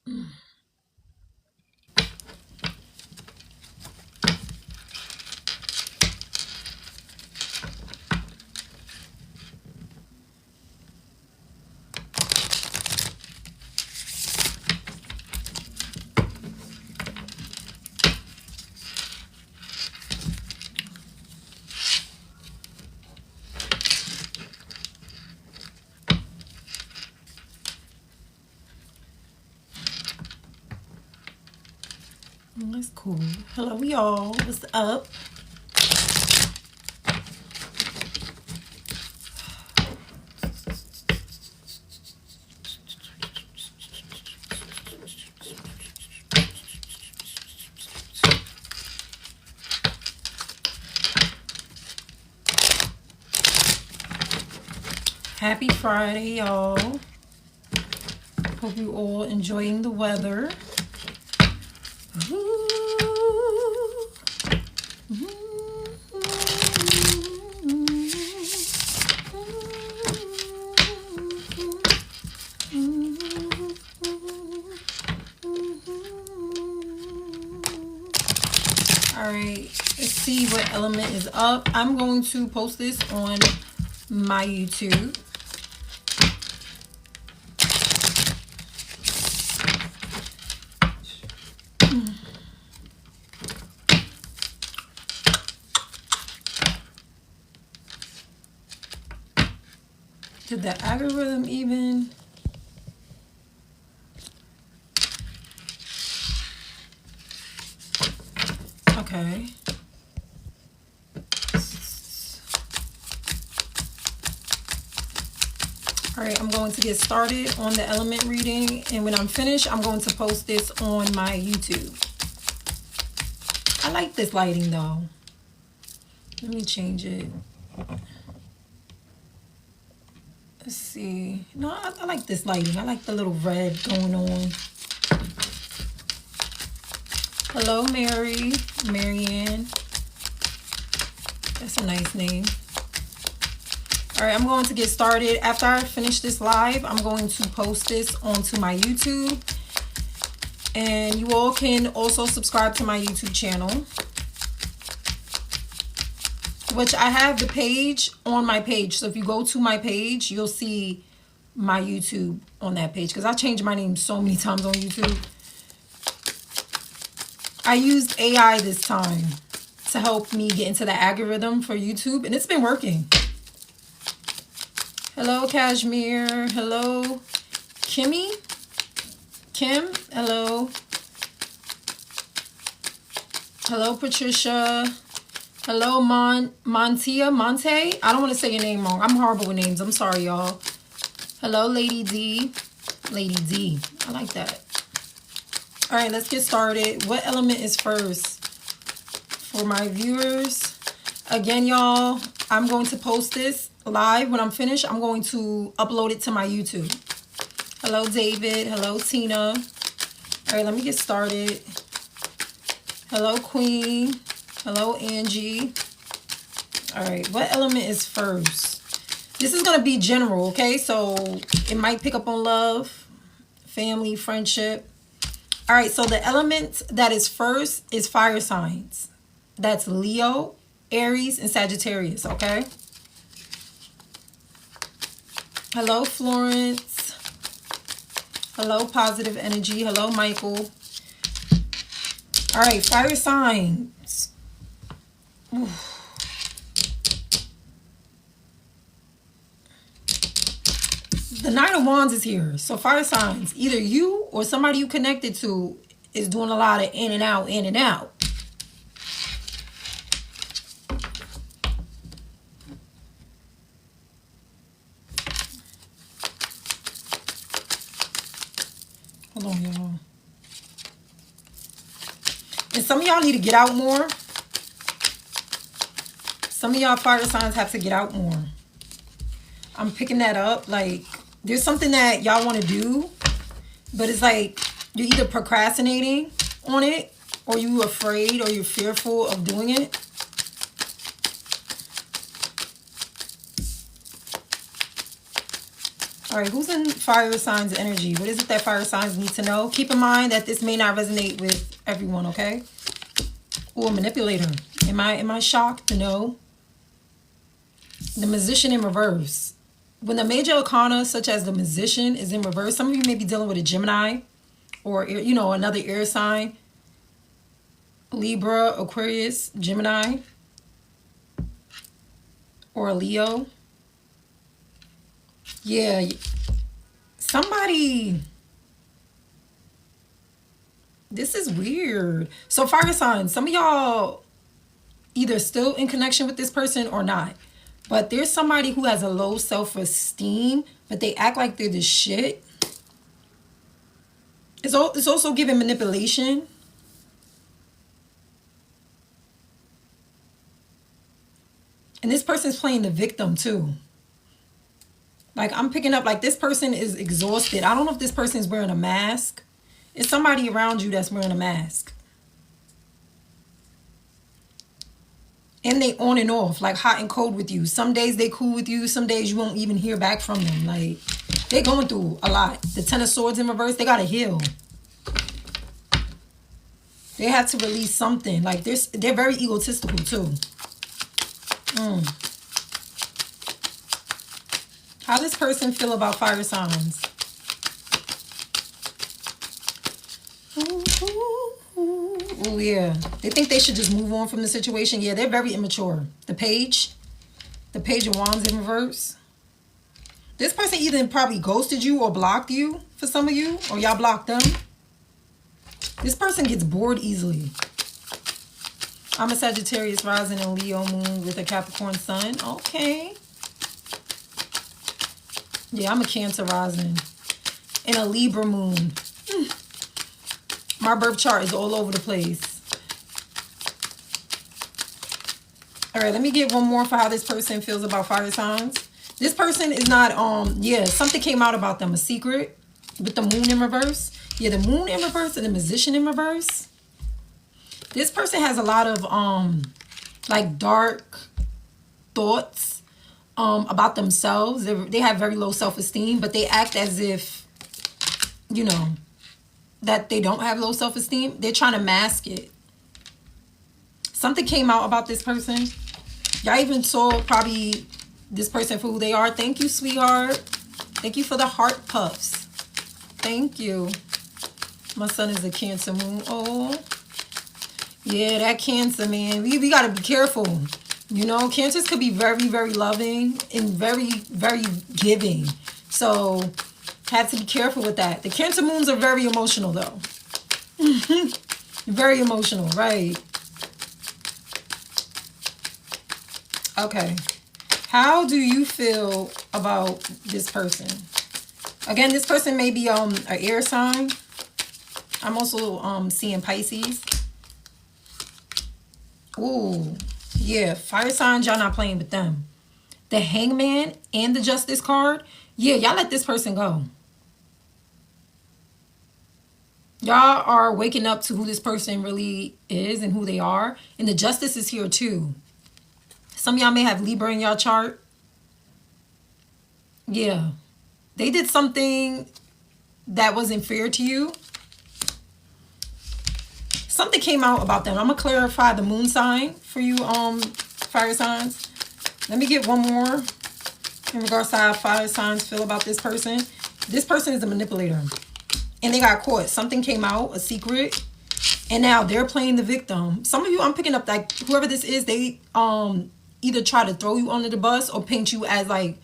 That's cool. Hello, y'all. What's up? Happy Friday, y'all. Hope you all enjoying the weather. Alright, let's see what element is up. I'm going to post this on my YouTube. Did the algorithm even? Okay. Alright, I'm going to get started on the element reading, and when I'm finished, I'm going to post this on my YouTube. I like this lighting though. Let me change it. Let's see. No, I like this lighting. I like the little red going on. Hello, Mary. Marianne. That's a nice name. All right, I'm going to get started. After I finish this live, I'm going to post this onto my YouTube. And you all can also subscribe to my YouTube channel, which I have the page on my page. So if you go to my page, you'll see my YouTube on that page, because I changed my name so many times on YouTube. I used AI this time to help me get into the algorithm for YouTube, and it's been working. Hello, Kashmir. Hello, Kimmy. Kim. Hello. Hello, Patricia. Hello, Monte. I don't want to say your name wrong. I'm horrible with names. I'm sorry, y'all. Hello, Lady D. Lady D. I like that. All right, let's get started. What element is first? For my viewers, again, y'all, I'm going to post this live. When I'm finished, I'm going to upload it to my YouTube. Hello, David. Hello, Tina. All right, let me get started. Hello, Queen. Hello, Angie. All right, what element is first? This is going to be general, okay? So it might pick up on love, family, friendship. All right, so the element that is first is fire signs. That's Leo, Aries, and Sagittarius, okay? Hello, Florence. Hello, Positive Energy. Hello, Michael. All right, fire signs. Oof. The Nine of Wands is here. So fire signs, either you or somebody you connected to is doing a lot of in and out, in and out. Hold on, y'all. And some of y'all need to get out more. Some of y'all fire signs have to get out more. I'm picking that up. Like, there's something that y'all want to do, but it's like you're either procrastinating on it, or you're afraid, or you're fearful of doing it. All right, who's in fire signs energy? What is it that fire signs need to know? Keep in mind that this may not resonate with everyone, okay? Ooh, a manipulator. Am I shocked to know? The Magician in reverse. When the major arcana, such as the Magician, is in reverse, some of you may be dealing with a Gemini or, you know, another air sign. Libra, Aquarius, Gemini, or a Leo. Yeah, somebody, this is weird. So fire signs, some of y'all either still in connection with this person or not. But there's somebody who has a low self-esteem, but they act like they're the shit. It's also giving manipulation. And this person's playing the victim too. Like, I'm picking up, like, this person is exhausted. I don't know if this person is wearing a mask. It's somebody around you that's wearing a mask. And they on and off, like hot and cold with you. Some days they cool with you. Some days you won't even hear back from them. Like, they're going through a lot. The Ten of Swords in reverse, they got to heal. They have to release something. Like, they're very egotistical, too. How does this person feel about fire signs? Oh, yeah. They think they should just move on from the situation. Yeah, they're very immature. The Page of Wands in reverse. This person either probably ghosted you or blocked you for some of you, or y'all blocked them. This person gets bored easily. I'm a Sagittarius rising and Leo moon with a Capricorn sun. Okay. Yeah, I'm a Cancer rising and a Libra moon. My birth chart is all over the place. All right, let me get one more for how this person feels about fire signs. This person is not, yeah, something came out about them, a secret with the moon in reverse. Yeah, the moon in reverse and the Magician in reverse. This person has a lot of, like, dark thoughts about themselves. They have very low self-esteem, but they act as if, you know, that they don't have low self-esteem. They're trying to mask it. Something came out about this person. Y'all even saw probably this person for who they are. Thank you, sweetheart. Thank you for the heart puffs. Thank you. My son is a Cancer moon. Oh, yeah, that Cancer, man. We got to be careful. You know, Cancers could be very, very loving and very, very giving. So, have to be careful with that. The Cancer moons are very emotional, though. Very emotional, right? Okay. How do you feel about this person? Again, this person may be an air sign. I'm also seeing Pisces. Ooh. Yeah, fire signs, y'all not playing with them. The Hangman and the Justice card. Yeah, y'all let this person go. Y'all are waking up to who this person really is and who they are. And the Justice is here too. Some of y'all may have Libra in y'all chart. Yeah. They did something that wasn't fair to you. Something came out about them. I'm going to clarify the moon sign for you, fire signs. Let me get one more in regards to how fire signs feel about this person. This person is a manipulator. And they got caught. Something came out, a secret. And now they're playing the victim. Some of you, I'm picking up, like, whoever this is, they either try to throw you under the bus or paint you as, like,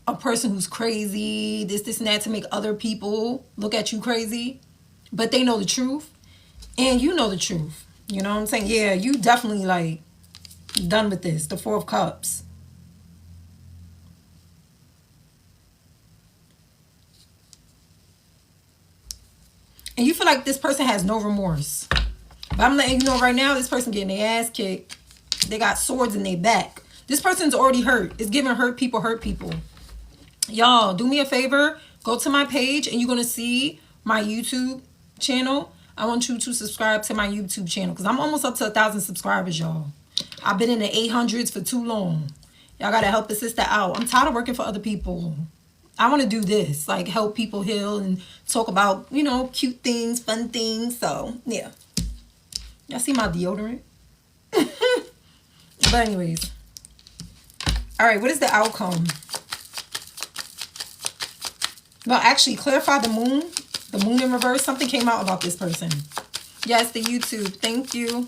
a person who's crazy, this, and that, to make other people look at you crazy. But they know the truth. And you know the truth. You know what I'm saying? Yeah, you definitely, like, done with this. The Four of Cups. And you feel like this person has no remorse. But I'm letting you know right now, this person getting their ass kicked. They got swords in their back. This person's already hurt. It's giving hurt people hurt people. Y'all, do me a favor. Go to my page and you're going to see my YouTube channel. I want you to subscribe to my YouTube channel because I'm almost up to 1,000 subscribers, y'all. I've been in the 800s for too long. Y'all got to help a sister out. I'm tired of working for other people. I want to do this, like help people heal and talk about, you know, cute things, fun things. So, yeah. Y'all see my deodorant? But anyways. All right, what is the outcome? No, actually, clarify the moon. The moon in reverse. Something came out about this person. Yes, the YouTube. Thank you.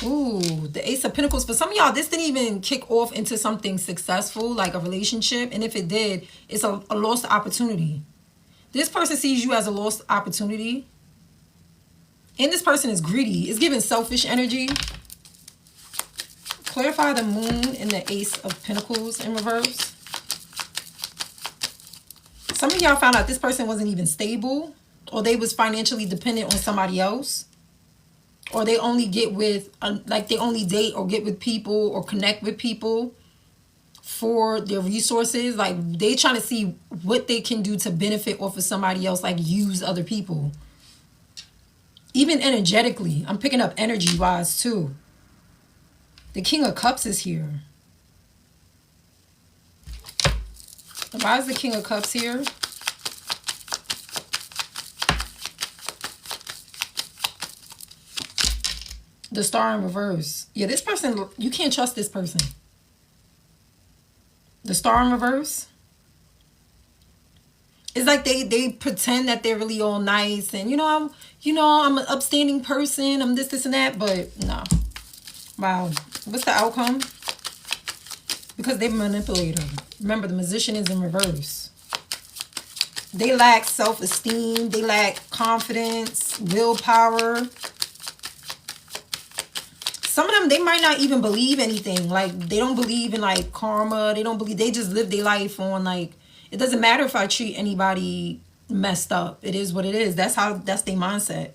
Ooh, the Ace of Pentacles. For some of y'all, this didn't even kick off into something successful, like a relationship. And if it did, it's a lost opportunity. This person sees you as a lost opportunity. And this person is greedy. It's giving selfish energy. Clarify the moon and the Ace of Pentacles in reverse. Some of y'all found out this person wasn't even stable, or they was financially dependent on somebody else, or they only get with, like they only date or get with people or connect with people for their resources. Like they trying to see what they can do to benefit off of somebody else, like use other people. Even energetically, I'm picking up energy-wise too. The King of Cups is here. Why is the King of Cups here? The Star in reverse. Yeah, this person, you can't trust this person. The Star in reverse. It's like they pretend that they're really all nice and I'm an upstanding person. I'm this and that, but no. Wow. What's the outcome? Because they're manipulator. Remember, the Magician is in reverse. They lack self-esteem. They lack confidence, willpower. Some of them, they might not even believe anything. Like, they don't believe in, like, karma. They don't believe. They just live their life on, like, it doesn't matter if I treat anybody messed up. It is what it is. That's their mindset.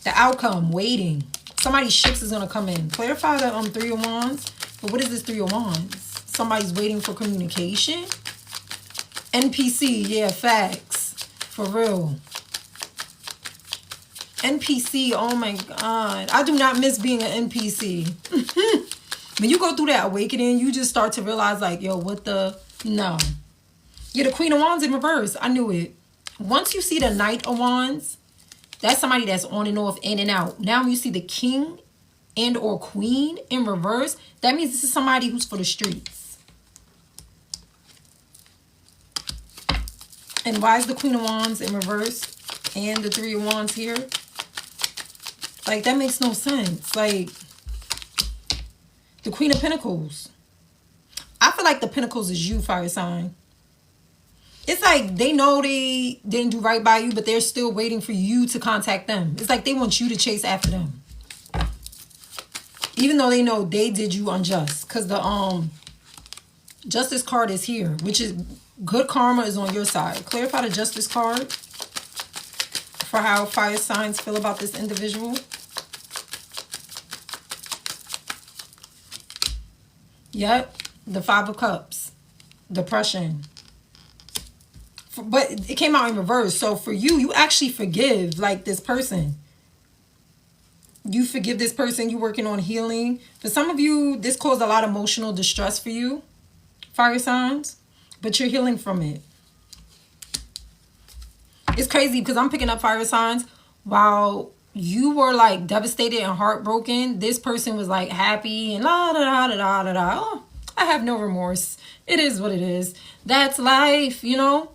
The outcome, waiting. Somebody's ships is going to come in. Clarify the Three of Wands. But what is this Three of Wands? Somebody's waiting for communication. NPC, yeah, facts. For real. NPC, oh my God. I do not miss being an NPC. When you go through that awakening, you just start to realize like, yo, what the... No. Yeah, the Queen of Wands in reverse. I knew it. Once you see the Knight of Wands, that's somebody that's on and off, in and out. Now when you see the King and or Queen in reverse, that means this is somebody who's for the streets. And why is the Queen of Wands in reverse and the Three of Wands here? Like, that makes no sense. Like, the Queen of Pentacles. I feel like the Pentacles is you, fire sign. It's like they know they didn't do right by you, but they're still waiting for you to contact them. It's like they want you to chase after them. Even though they know they did you unjust. Because the Justice card is here, which is good karma is on your side. Clarify the Justice card for how fire signs feel about this individual. Yep. The Five of Cups. Depression. But it came out in reverse. So for you, you actually forgive like this person. You forgive this person. You're working on healing. For some of you, this caused a lot of emotional distress for you, fire signs. But you're healing from it. It's crazy because I'm picking up fire signs. While you were like devastated and heartbroken, this person was like happy and la da da da da da. Oh, I have no remorse. It is what it is. That's life, you know?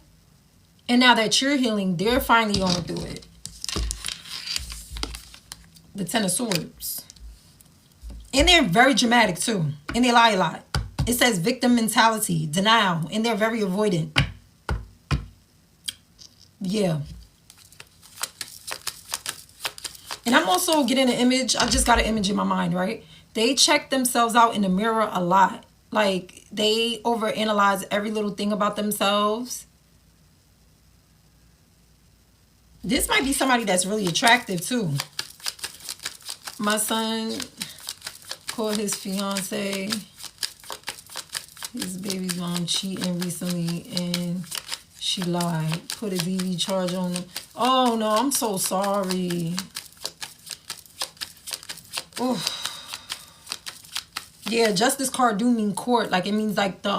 And now that you're healing, they're finally going through it. The Ten of Swords. And they're very dramatic too. And they lie a lot. It says victim mentality, denial, and they're very avoidant. Yeah. And I'm also getting an image. I just got an image in my mind, right? They check themselves out in the mirror a lot. Like, they overanalyze every little thing about themselves. This might be somebody that's really attractive, too. My son called his fiance, his baby's mom, cheating recently, and she lied. Put a DV charge on him. Oh, no, I'm so sorry. Oh. Yeah, justice card do mean court. Like, it means like the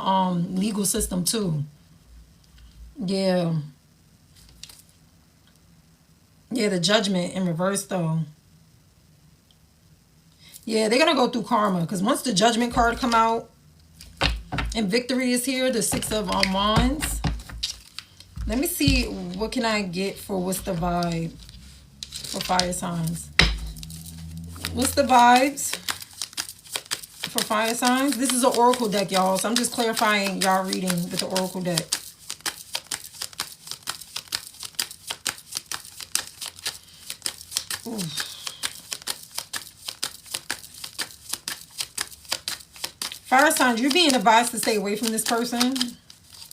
legal system too. Yeah. Yeah, the judgment in reverse though. Yeah, they're gonna go through karma because once the judgment card come out and victory is here, the 6 of wands. Let me see what can I get for what's the vibe for fire signs. What's the vibes for fire signs? This is an oracle deck, y'all, so I'm just clarifying y'all reading with the oracle deck. Ooh. Fire signs, you're being advised to stay away from this person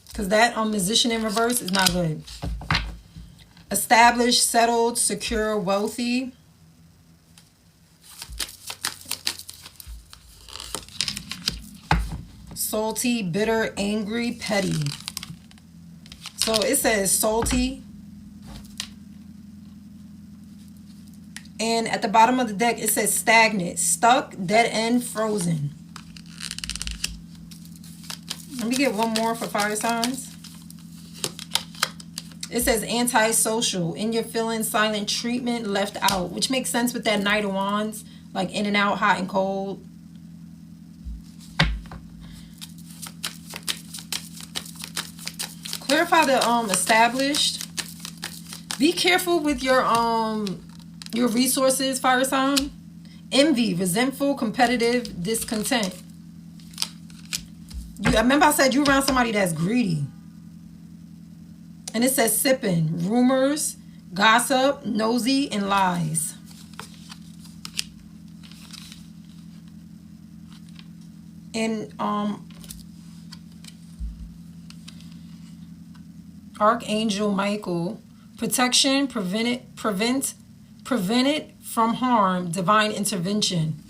because that musician in reverse is not good. Established, settled, secure, wealthy. Salty, bitter, angry, petty. So it says salty. And at the bottom of the deck, it says stagnant, stuck, dead end, frozen. Let me get one more for fire signs. It says antisocial, in your feelings, silent treatment, left out, which makes sense with that Knight of Wands, like in and out, hot and cold. Clarify the established. Be careful with your resources, fire sign. Envy, resentful, competitive, discontent. I remember I said you around somebody that's greedy. And it says sipping, rumors, gossip, nosy, and lies. And Archangel Michael, protection, prevent it from harm, divine intervention.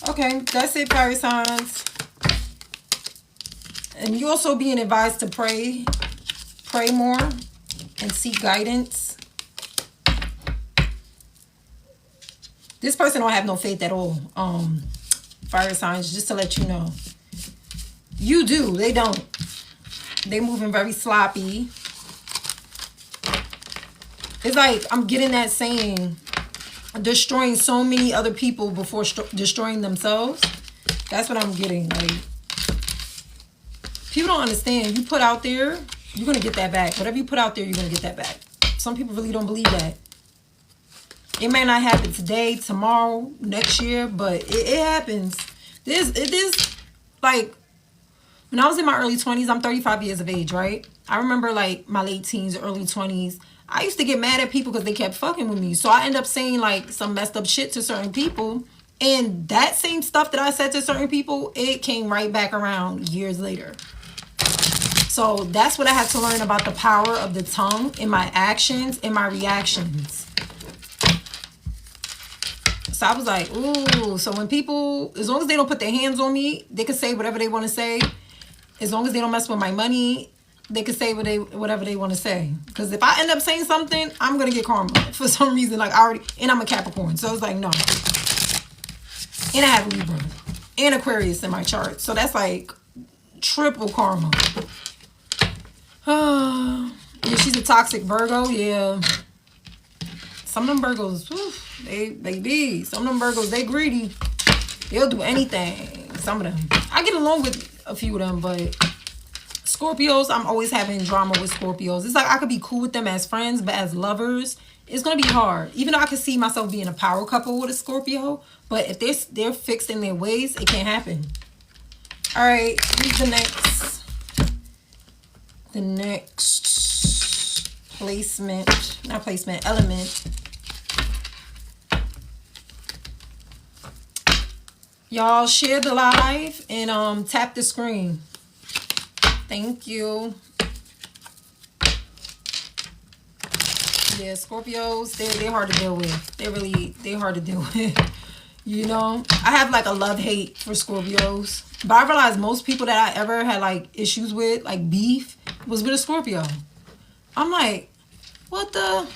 Okay, that's it, fire signs. And you also being advised to pray more and seek guidance. This person don't have no faith at all. Fire signs, just to let you know. You do, they don't. They moving very sloppy. It's like I'm getting that saying, destroying so many other people before destroying themselves. That's what I'm getting. Like, people don't understand. You put out there, you're going to get that back. Whatever you put out there, you're going to get that back. Some people really don't believe that. It may not happen today, tomorrow, next year, but it happens. It is like, when I was in my early 20s, I'm 35 years of age, right? I remember like my late teens, early 20s. I used to get mad at people because they kept fucking with me. So I end up saying like some messed up shit to certain people. And that same stuff that I said to certain people, it came right back around years later. So that's what I had to learn about the power of the tongue in my actions and my reactions. So I was like, ooh. So when people, as long as they don't put their hands on me, they can say whatever they want to say. As long as they don't mess with my money, they can say whatever they want to say. Because if I end up saying something, I'm going to get karma. For some reason, like and I'm a Capricorn. So it's like, no. And I have Libra. And Aquarius in my chart. So that's like triple karma. Yeah, she's a toxic Virgo. Yeah. Some of them Virgos, they be. Some of them Virgos, they greedy. They'll do anything. Some of them. I get along with a few of them, but Scorpios, I'm always having drama with Scorpios. It's like I could be cool with them as friends, but as lovers, it's going to be hard. Even though I could see myself being a power couple with a Scorpio, but if they're fixed in their ways, it can't happen. All right, here's the next element. Y'all share the live and tap the screen. Thank you. Yeah, Scorpios, they're hard to deal with. They're hard to deal with. You know, I have like a love-hate for Scorpios. But I realized most people that I ever had like issues with, like beef, was with a Scorpio. I'm like, what the?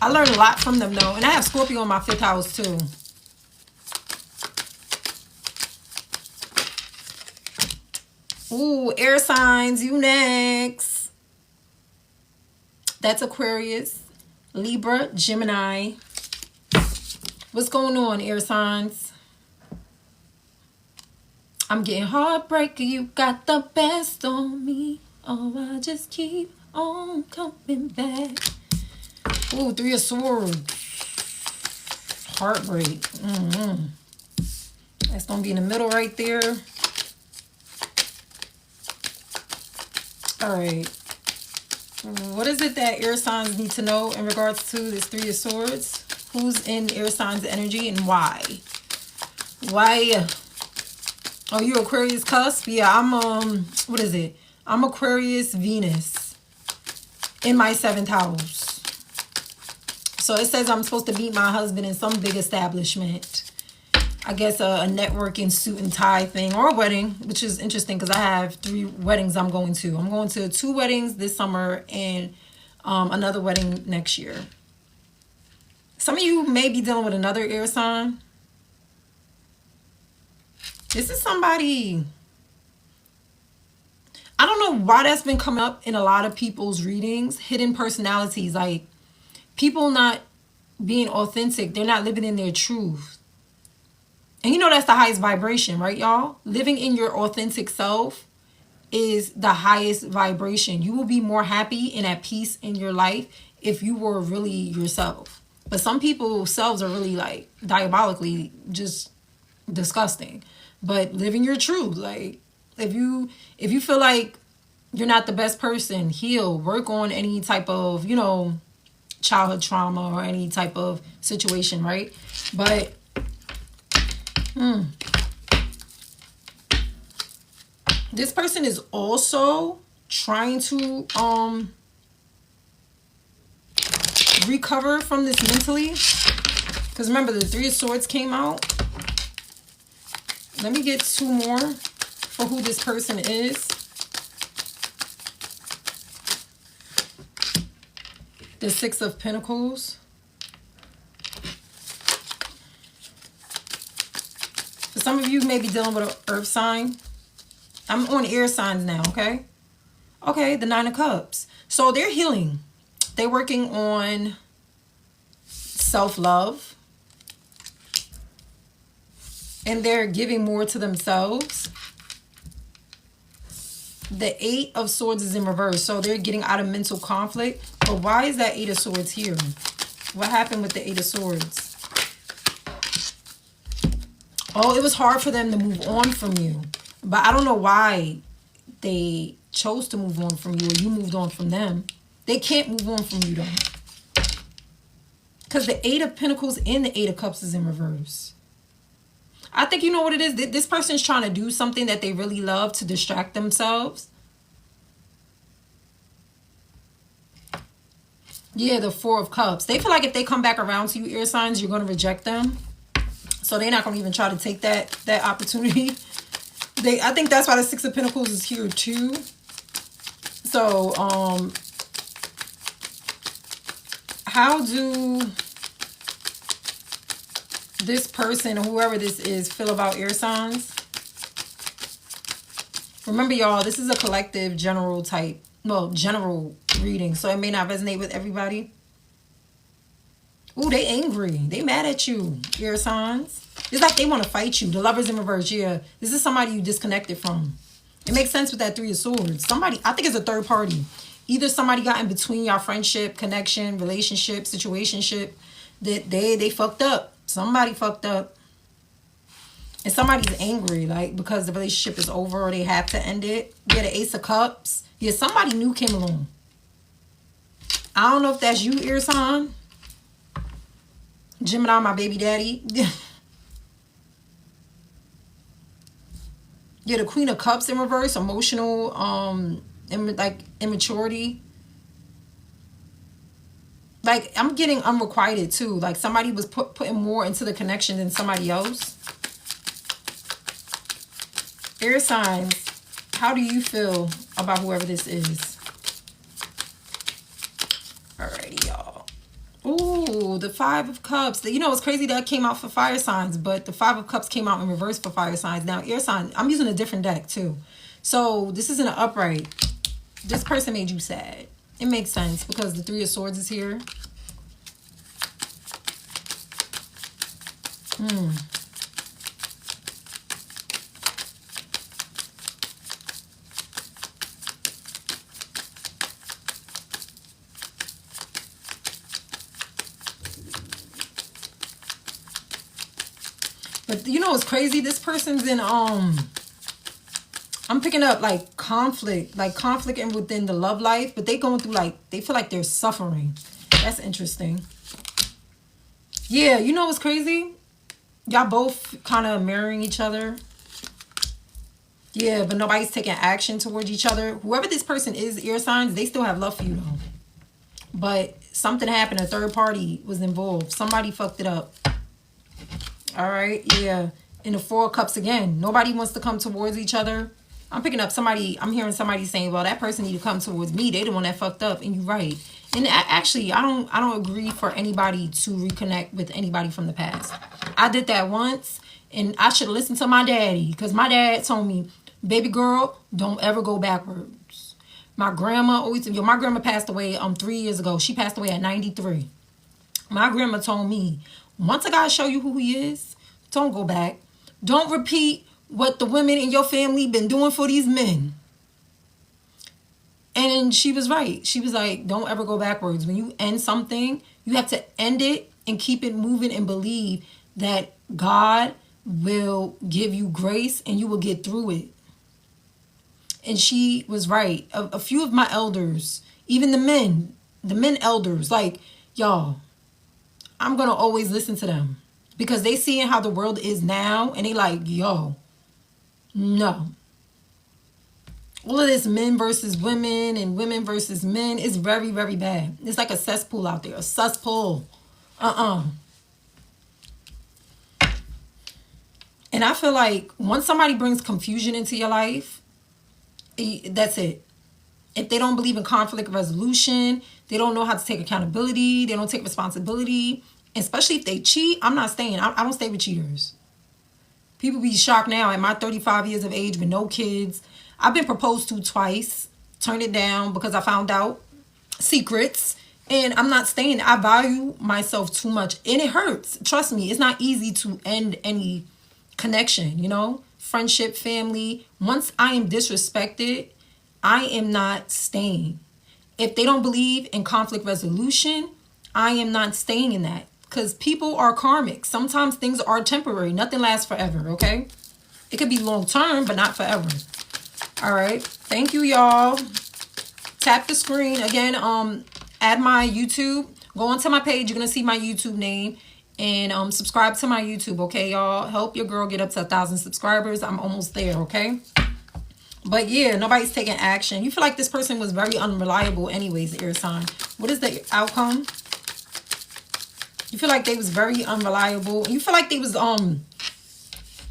I learned a lot from them though. And I have Scorpio in my 5th house too. Ooh, air signs, you next. That's Aquarius, Libra, Gemini. What's going on, air signs? I'm getting heartbreaker. You got the best on me. Oh, I just keep on coming back. Ooh, 3 of Swords. Heartbreak. That's going to be in the middle right there. All right. What is it that air signs need to know in regards to this 3 of Swords? Who's in air signs energy and why? Why? Oh, you Aquarius cusp? Yeah, I'm, what is it? I'm Aquarius Venus in my 7th house. So it says I'm supposed to meet my husband in some big establishment. I guess a networking suit and tie thing or a wedding, which is interesting because I have 3 weddings I'm going to. I'm going to 2 weddings this summer and another wedding next year. Some of you may be dealing with another air sign. This is somebody, I don't know why that's been coming up in a lot of people's readings. Hidden personalities, like people not being authentic. They're not living in their truth. And you know that's the highest vibration, right, y'all? Living in your authentic self is the highest vibration. You will be more happy and at peace in your life if you were really yourself. But some people's selves are really like diabolically just disgusting. But living your truth, like if you feel like you're not the best person, heal, work on any type of, you know, childhood trauma or any type of situation, right? But this person is also trying to recover from this mentally, because remember the 3 of Swords came out. Let me get 2 more for who this person is. The 6 of Pentacles. For some of you may be dealing with an earth sign. I'm on air signs now, okay? Okay, the 9 of Cups. So they're healing. They're working on self-love. And they're giving more to themselves. The 8 of Swords is in reverse. So they're getting out of mental conflict. But why is that 8 of Swords here? What happened with the 8 of Swords? Oh, it was hard for them to move on from you. But I don't know why they chose to move on from you or you moved on from them. They can't move on from you though. Because the 8 of Pentacles and the 8 of Cups is in reverse. I think you know what it is. This person's trying to do something that they really love to distract themselves. Yeah, the 4 of Cups. They feel like if they come back around to you, air signs, you're going to reject them. So they're not going to even try to take that opportunity. I think that's why the 6 of Pentacles is here too. So, how do this person, or whoever this is, feel about air signs? Remember, y'all, this is a collective general type, well, general reading, so it may not resonate with everybody. Ooh, they angry. They mad at you, air signs. It's like they want to fight you. The Lovers in reverse, yeah. This is somebody you disconnected from. It makes sense with that 3 of Swords. Somebody, I think it's a third party. Either somebody got in between your friendship, connection, relationship, situationship, that they fucked up. Somebody fucked up. And somebody's angry, like, because the relationship is over or they have to end it. Yeah, the Ace of Cups. Yeah, somebody new came along. I don't know if that's you, air sign. Gemini, my baby daddy. Yeah, the Queen of Cups in reverse, emotional, like immaturity. Like, I'm getting unrequited too. Like, somebody was putting more into the connection than somebody else. Air signs, how do you feel about whoever this is? Alrighty, y'all. Ooh, the Five of Cups. You know, it's crazy that came out for fire signs, but the Five of Cups came out in reverse for fire signs. Now, air sign, I'm using a different deck too. So, this isn't an upright. This person made you sad. It makes sense because the Three of Swords is here. But you know what's crazy? This person's in I'm picking up like conflict and within the love life, but they going through like, they feel like they're suffering. That's interesting. Yeah, you know what's crazy? Y'all both kind of mirroring each other. Yeah, but nobody's taking action towards each other. Whoever this person is, air signs, they still have love for you though. But something happened, a third party was involved. Somebody fucked it up. All right, yeah. In the Four of Cups again, nobody wants to come towards each other. I'm picking up somebody, I'm hearing somebody saying, well, that person need to come towards me. They the one that fucked up, and you're right. And actually, I don't agree for anybody to reconnect with anybody from the past. I did that once, and I should listen to my daddy, because my dad told me, baby girl, don't ever go backwards. My grandma always, my grandma passed away 3 years ago. She passed away at 93. My grandma told me, once a guy show you who he is, don't go back. Don't repeat what the women in your family been doing for these men. And she was right. She was like, don't ever go backwards. When you end something, you have to end it and keep it moving and believe that God will give you grace and you will get through it. And she was right. A few of my elders, even the men elders, like, y'all, I'm going to always listen to them because they seeing how the world is now and they like, yo, no. All of this men versus women and women versus men is very, very bad. It's like a cesspool out there, a cesspool. And I feel like once somebody brings confusion into your life, that's it. If they don't believe in conflict resolution, they don't know how to take accountability, they don't take responsibility, especially if they cheat, I'm not staying. I don't stay with cheaters. People be shocked now at my 35 years of age with no kids. I've been proposed to twice, turned it down because I found out secrets, and I'm not staying. I value myself too much, and it hurts. Trust me, it's not easy to end any connection, you know, friendship, family. Once I am disrespected, I am not staying. If they don't believe in conflict resolution, I am not staying in that because people are karmic. Sometimes things are temporary. Nothing lasts forever, okay? It could be long term, but not forever. All right. Thank you, y'all. Tap the screen. Again, add my YouTube. Go onto my page. You're going to see my YouTube name. And subscribe to my YouTube, okay, y'all? Help your girl get up to 1,000 subscribers. I'm almost there, okay? But yeah, nobody's taking action. You feel like this person was very unreliable anyways, air sign. What is the outcome? You feel like they was very unreliable. You feel like they was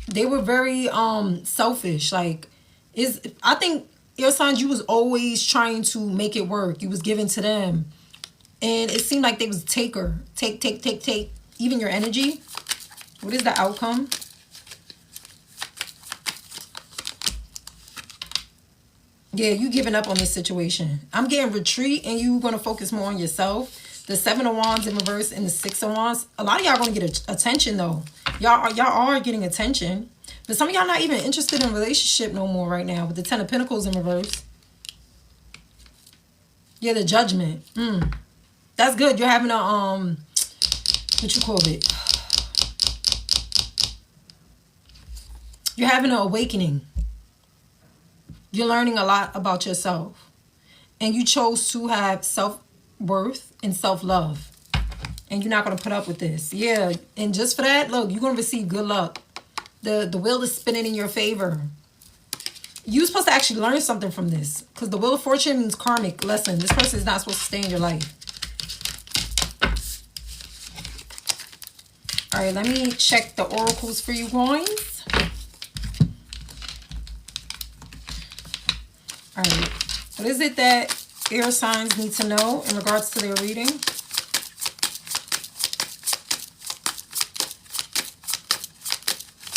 they were very selfish. Like, I think air signs, you was always trying to make it work. You was giving to them. And it seemed like they was taker. Take. Even your energy. What is the outcome? Yeah, you giving up on this situation. I'm getting retreat and you going to focus more on yourself. The 7 of Wands in reverse and the 6 of Wands. A lot of y'all going to get attention though. Y'all are getting attention. But some of y'all not even interested in a relationship no more right now with the 10 of Pentacles in reverse. Yeah, the Judgment. That's good. You're having a what you call it? You're having an awakening. You're learning a lot about yourself. And you chose to have self-worth and self-love. And you're not going to put up with this. Yeah. And just for that, look, you're going to receive good luck. The wheel is spinning in your favor. You're supposed to actually learn something from this. Because the Wheel of Fortune means karmic lesson. This person is not supposed to stay in your life. All right, let me check the oracles for you coins. All right, what is it that air signs need to know in regards to their reading?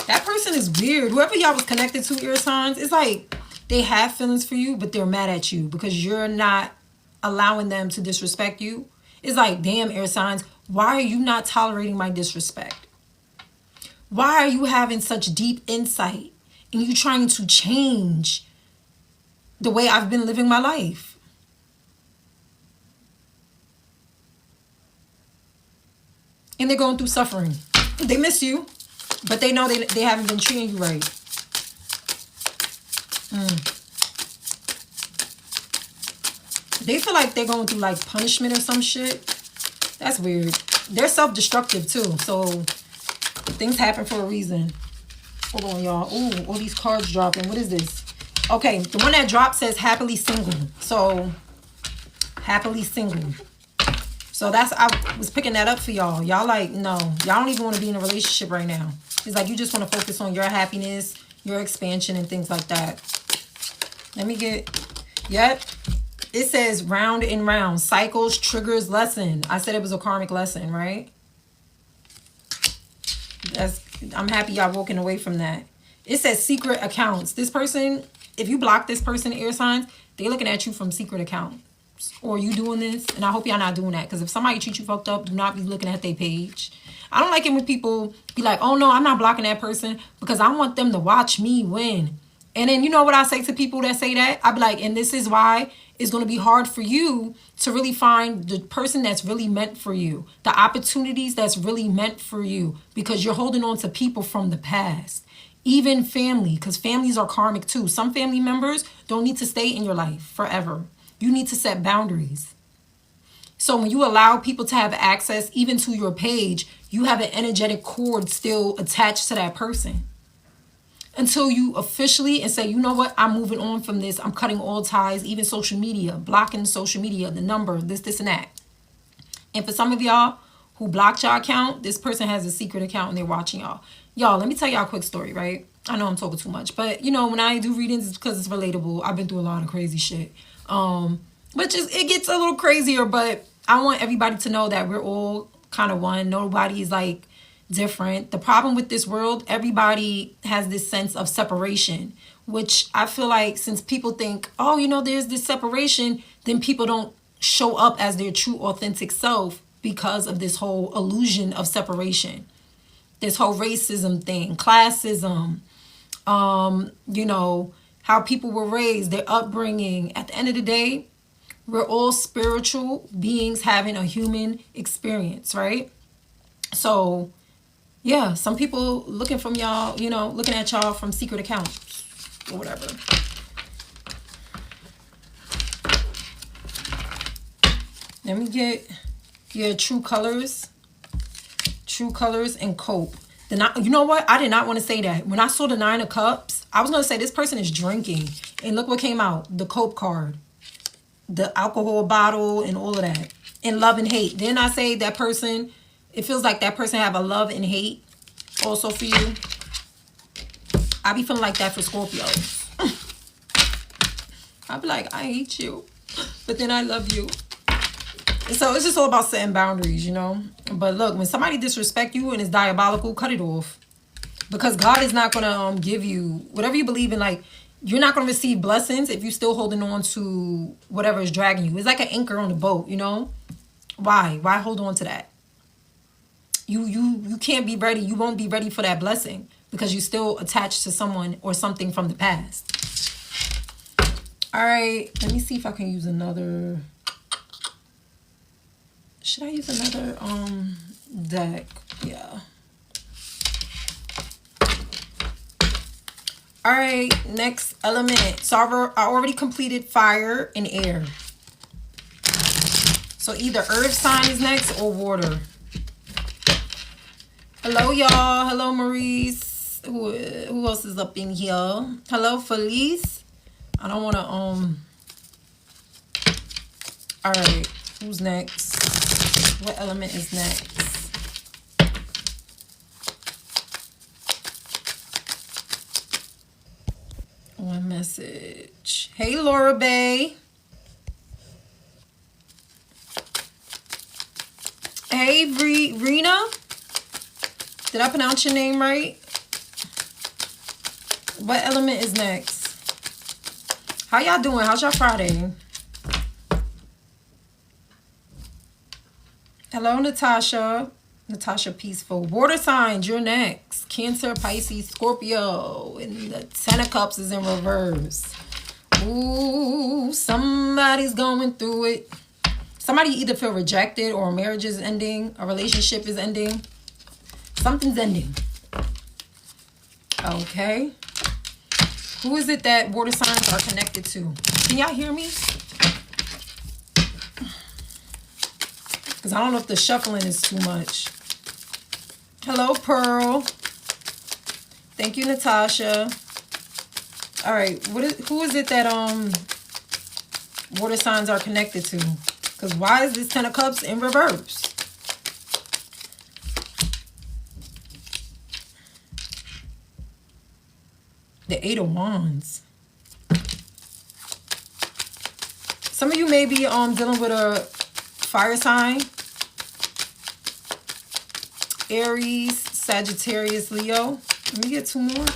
That person is weird. Whoever y'all was connected to, air signs, it's like they have feelings for you, but they're mad at you because you're not allowing them to disrespect you. It's like, damn, air signs, why are you not tolerating my disrespect? Why are you having such deep insight and you trying to change the way I've been living my life? And they're going through suffering. They miss you, but they know they haven't been treating you right. They feel like they're going through like punishment or some shit. That's weird. They're self-destructive too. So things happen for a reason. Hold on, y'all. Ooh, all these cards dropping. What is this? Okay, the one that dropped says happily single. So happily single. So that's, I was picking that up for y'all. Y'all like, no, y'all don't even want to be in a relationship right now. It's like you just want to focus on your happiness, your expansion, and things like that. Let me get, yep. It says round and round, cycles, triggers, lesson. I said it was a karmic lesson, right? I'm happy y'all walking away from that. It says secret accounts. This person, if you block this person, air signs, they're looking at you from secret accounts. Or you doing this, and I hope y'all not doing that. Because if somebody treats you fucked up, do not be looking at their page. I don't like it when people be like, oh no, I'm not blocking that person because I want them to watch me win. And then you know what I say to people that say that? I be like, and this is why it's going to be hard for you to really find the person that's really meant for you. The opportunities that's really meant for you. Because you're holding on to people from the past. Even family, because families are karmic too. Some family members don't need to stay in your life forever. You need to set boundaries. So when you allow people to have access even to your page, you have an energetic cord still attached to that person. Until you officially and say, you know what, I'm moving on from this. I'm cutting all ties, even social media, blocking social media, the number, this, and that. And for some of y'all who blocked your account, this person has a secret account and they're watching y'all. Y'all, let me tell y'all a quick story, right? I know I'm talking too much, but you know, when I do readings, it's because it's relatable. I've been through a lot of crazy shit. Which is, it gets a little crazier, but I want everybody to know that we're all kind of one. Nobody is like different. The problem with this world, everybody has this sense of separation, which I feel like since people think, oh, you know, there's this separation, then people don't show up as their true authentic self because of this whole illusion of separation. This whole racism thing, classism, you know, how people were raised, their upbringing. At the end of the day, we're all spiritual beings having a human experience, right? So, yeah, some people looking from y'all, you know, looking at y'all from secret accounts or whatever. Let me get your true colors. True colors and cope. You know what? I did not want to say that. When I saw the 9 of Cups, I was going to say this person is drinking. And look what came out. The cope card. The alcohol bottle and all of that. And love and hate. Didn't I say that person, it feels like that person have a love and hate also for you? I be feeling like that for Scorpios. I be like, I hate you. But then I love you. So it's just all about setting boundaries, you know. But look, when somebody disrespect you and is diabolical, cut it off. Because God is not going to give you whatever you believe in. Like, you're not going to receive blessings if you're still holding on to whatever is dragging you. It's like an anchor on the boat, you know. Why hold on to that? You can't be ready. You won't be ready for that blessing because you're still attached to someone or something from the past. All right, let me see if I can use another. Should I use another deck? Yeah. All right, next element. So I already completed fire and air. So either earth sign is next or water. Hello, y'all. Hello, Maurice. Who else is up in here? Hello, Felice. I don't want to, all right, who's next? What element is next? message. Hey, Laura Bay. Hey, Rena. Did I pronounce your name right? What element is next? How y'all doing? How's your Friday? Hello, Natasha. Natasha Peaceful. Water signs, you're next. Cancer, Pisces, Scorpio. And the Ten of Cups is in reverse. Ooh, somebody's going through it. Somebody either feel rejected or a marriage is ending. A relationship is ending. Something's ending. Okay. Who is it that water signs are connected to? Can y'all hear me? Because I don't know if the shuffling is too much. Hello, Pearl. Thank you, Natasha. All right. Who is it that water signs are connected to? Because why is this Ten of Cups in reverse? The Eight of Wands. Some of you may be dealing with a fire sign. Aries, Sagittarius, Leo. Let me get two more.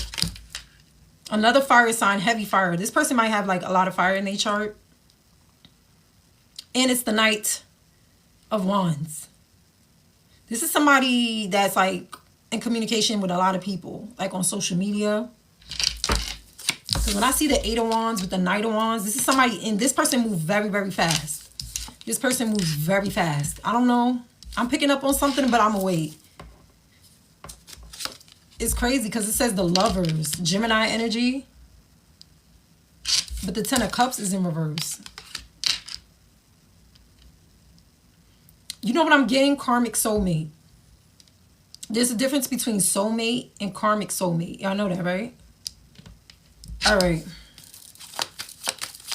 Another fire sign, heavy fire. This person might have like a lot of fire in their chart. And it's the Knight of Wands. This is somebody that's like in communication with a lot of people, like on social media. Because when I see the Eight of Wands with the Knight of Wands, this is somebody, and this person moves very, very fast. This person moves very fast. I don't know. I'm picking up on something, but I'm going to wait. It's crazy because it says the Lovers, Gemini energy. But the Ten of Cups is in reverse. You know what I'm getting? Karmic soulmate. There's a difference between soulmate and karmic soulmate. Y'all know that, right? All right.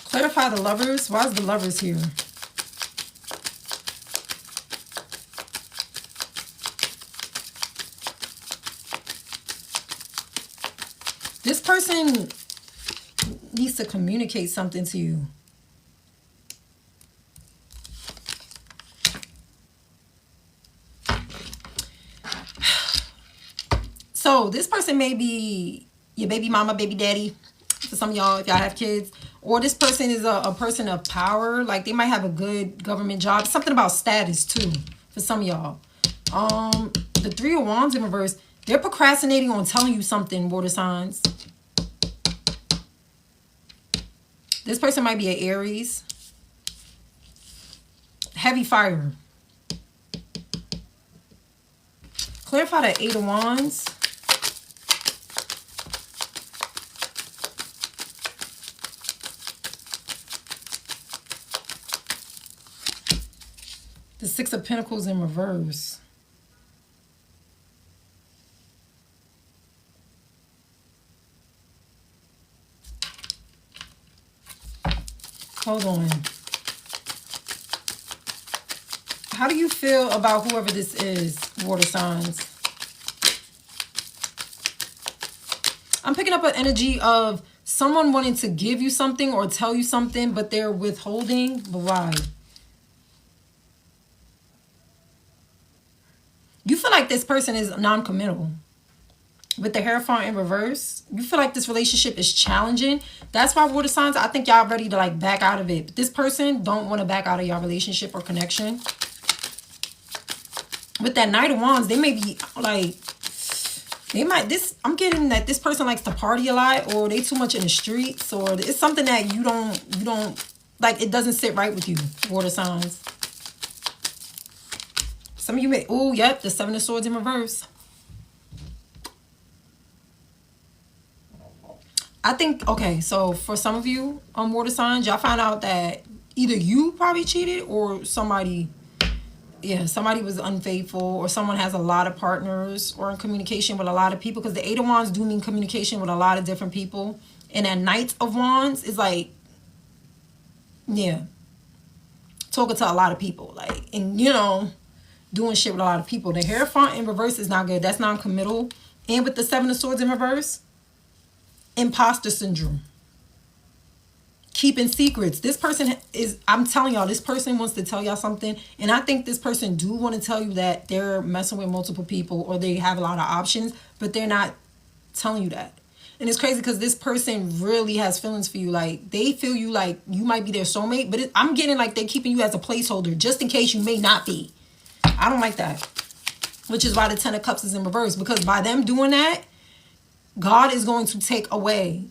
Clarify the Lovers. Why is the Lovers here? This person needs to communicate something to you. So this person may be your baby mama, baby daddy, for some of y'all if y'all have kids. Or this person is a person of power. Like they might have a good government job. Something about status too for some of y'all. The Three of Wands in reverse. They're procrastinating on telling you something, water signs. This person might be an Aries. Heavy fire. Clarify the Eight of Wands. The Six of Pentacles in reverse. Hold on. How do you feel about whoever this is, water signs? I'm picking up an energy of someone wanting to give you something or tell you something, but they're withholding. But why? You feel like this person is non-committal. With the Hierophant in reverse, you feel like this relationship is challenging. That's why, water signs, I think y'all ready to like back out of it. But this person don't want to back out of your relationship or connection. With that Knight of Wands, they may be like, I'm getting that this person likes to party a lot, or they too much in the streets, or it's something that you don't like, it doesn't sit right with you, water signs. Some of you may, oh, yep, the Seven of Swords in reverse. I think, okay, so for some of you water signs, y'all find out that either you probably cheated or somebody, yeah, somebody was unfaithful, or someone has a lot of partners or in communication with a lot of people, because the Eight of Wands do mean communication with a lot of different people. And that Knight of Wands is like, yeah, talking to a lot of people, like, and you know, doing shit with a lot of people. The Hierophant in reverse is not good. That's non-committal. And with the Seven of Swords in reverse, imposter syndrome. keeping secrets. This person is, I'm telling y'all, this person wants to tell y'all something. And I think this person do want to tell you that they're messing with multiple people or they have a lot of options, but they're not telling you that. And it's crazy because this person really has feelings for you. Like, they feel you like you might be their soulmate, but I'm getting like they're keeping you as a placeholder just in case you may not be. I don't like that. Which is why the 10 of Cups is in reverse. Because by them doing that, God is going to take away.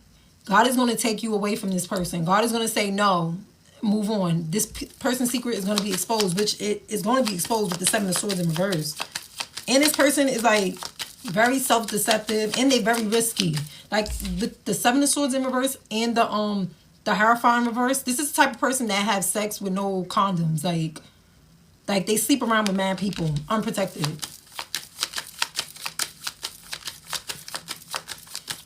God is going to take you away from this person. God is going to say, no, move on. This person's secret is going to be exposed, which it is going to be exposed with the 7 of Swords in reverse. And this person is like very self-deceptive and they're very risky. Like the 7 of Swords in reverse and the Hierophant in reverse. This is the type of person that has sex with no condoms. Like they sleep around with mad people, unprotected.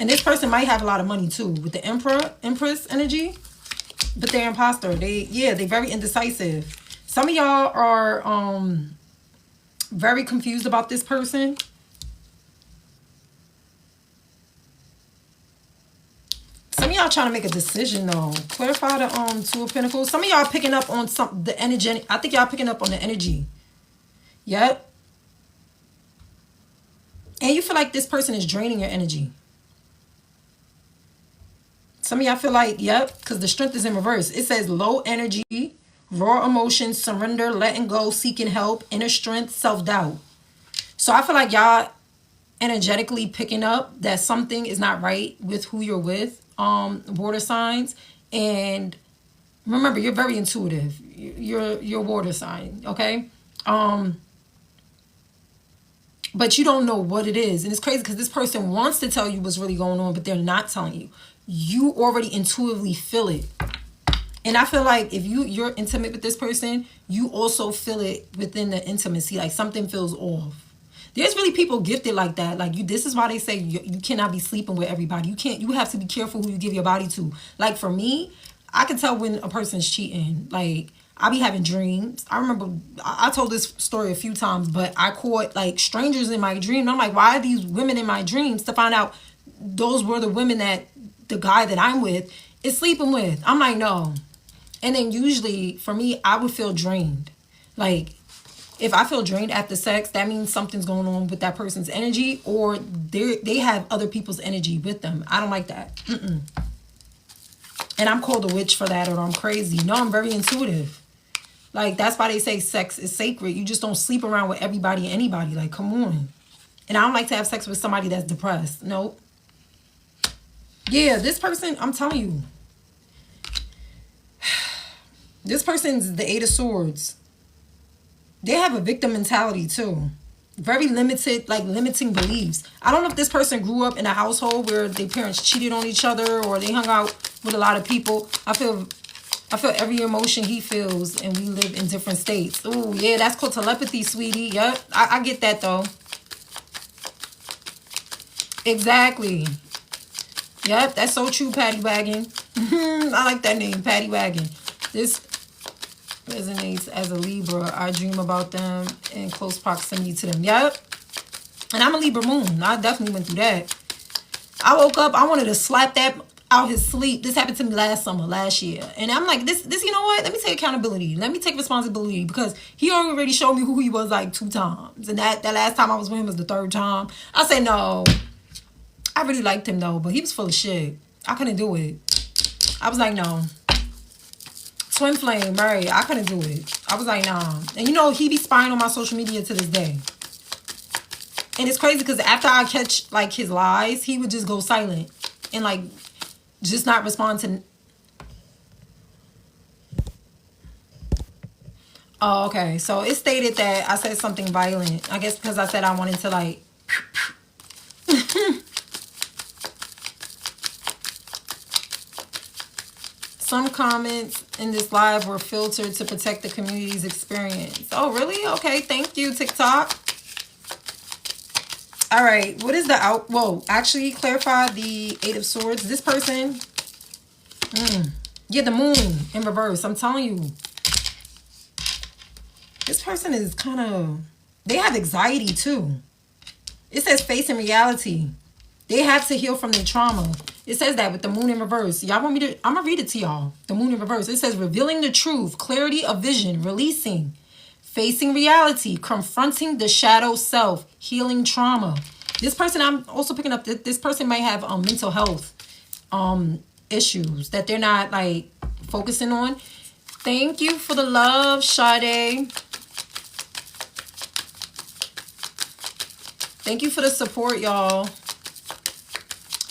And this person might have a lot of money too with the Empress energy, but they're imposter. They're very indecisive. Some of y'all are very confused about this person. Some of y'all trying to make a decision though. Clarify the 2 of Pentacles. Some of y'all picking up on the energy. I think y'all picking up on the energy. Yep. And you feel like this person is draining your energy. Some of y'all feel like, yep, because the Strength is in reverse. It says low energy, raw emotions, surrender, letting go, seeking help, inner strength, self-doubt. So I feel like y'all energetically picking up that something is not right with who you're with, water signs. And remember, you're very intuitive. You're water sign, okay? But you don't know what it is. And it's crazy because this person wants to tell you what's really going on, but they're not telling you. You already intuitively feel it. And I feel like if you're intimate with this person, you also feel it within the intimacy. Like something feels off. There's really people gifted like that. Like this is why they say you cannot be sleeping with everybody. You have to be careful who you give your body to. Like for me, I can tell when a person's cheating. Like I be having dreams. I remember I told this story a few times, but I caught like strangers in my dream. I'm like, why are these women in my dreams? To find out those were the women that the guy that I'm with is sleeping with. I'm like, no. And then usually for me, I would feel drained. Like if I feel drained after sex, that means something's going on with that person's energy or they have other people's energy with them. I don't like that. And I'm called a witch for that or I'm crazy. No, I'm very intuitive. Like that's why they say sex is sacred. You just don't sleep around with everybody and anybody. Like, come on. And I don't like to have sex with somebody that's depressed. Nope. Yeah, this person, I'm telling you. This person's the 8 of Swords. They have a victim mentality too. Very limited, like limiting beliefs. I don't know if this person grew up in a household where their parents cheated on each other or they hung out with a lot of people. I feel every emotion he feels and we live in different states. Oh, yeah, that's called telepathy, sweetie. Yep, I get that though. Exactly. Yep, that's so true, Patty Wagon. I like that name, Patty Wagon. This resonates as a Libra. I dream about them in close proximity to them. Yep. And I'm a Libra moon. I definitely went through that. I woke up, I wanted to slap that out his sleep. This happened to me last year. And I'm like, this, you know what? Let me take accountability. Let me take responsibility because he already showed me who he was like 2 times. And that last time I was with him was the 3rd time. I said, no. I really liked him though, but he was full of shit. I couldn't do it. I was like, no. Twin flame, right? I couldn't do it. I was like, nah. And you know, he be spying on my social media to this day. And it's crazy because after I catch like his lies, he would just go silent and like just not respond to. Oh, okay. So it stated that I said something violent. I guess because I said I wanted to like. Some comments in this live were filtered to protect the community's experience. Oh, really? Okay, thank you, TikTok. All right, what is the Whoa, actually clarify the 8 of Swords. This person, yeah, the moon in reverse. I'm telling you. This person is kind of, they have anxiety too. It says facing reality. They have to heal from their trauma. It says that with the moon in reverse. Y'all want me to, I'm going to read it to y'all. The moon in reverse. It says revealing the truth, clarity of vision, releasing, facing reality, confronting the shadow self, healing trauma. This person, I'm also picking up that this person might have mental health issues that they're not like focusing on. Thank you for the love, Sade. Thank you for the support, y'all.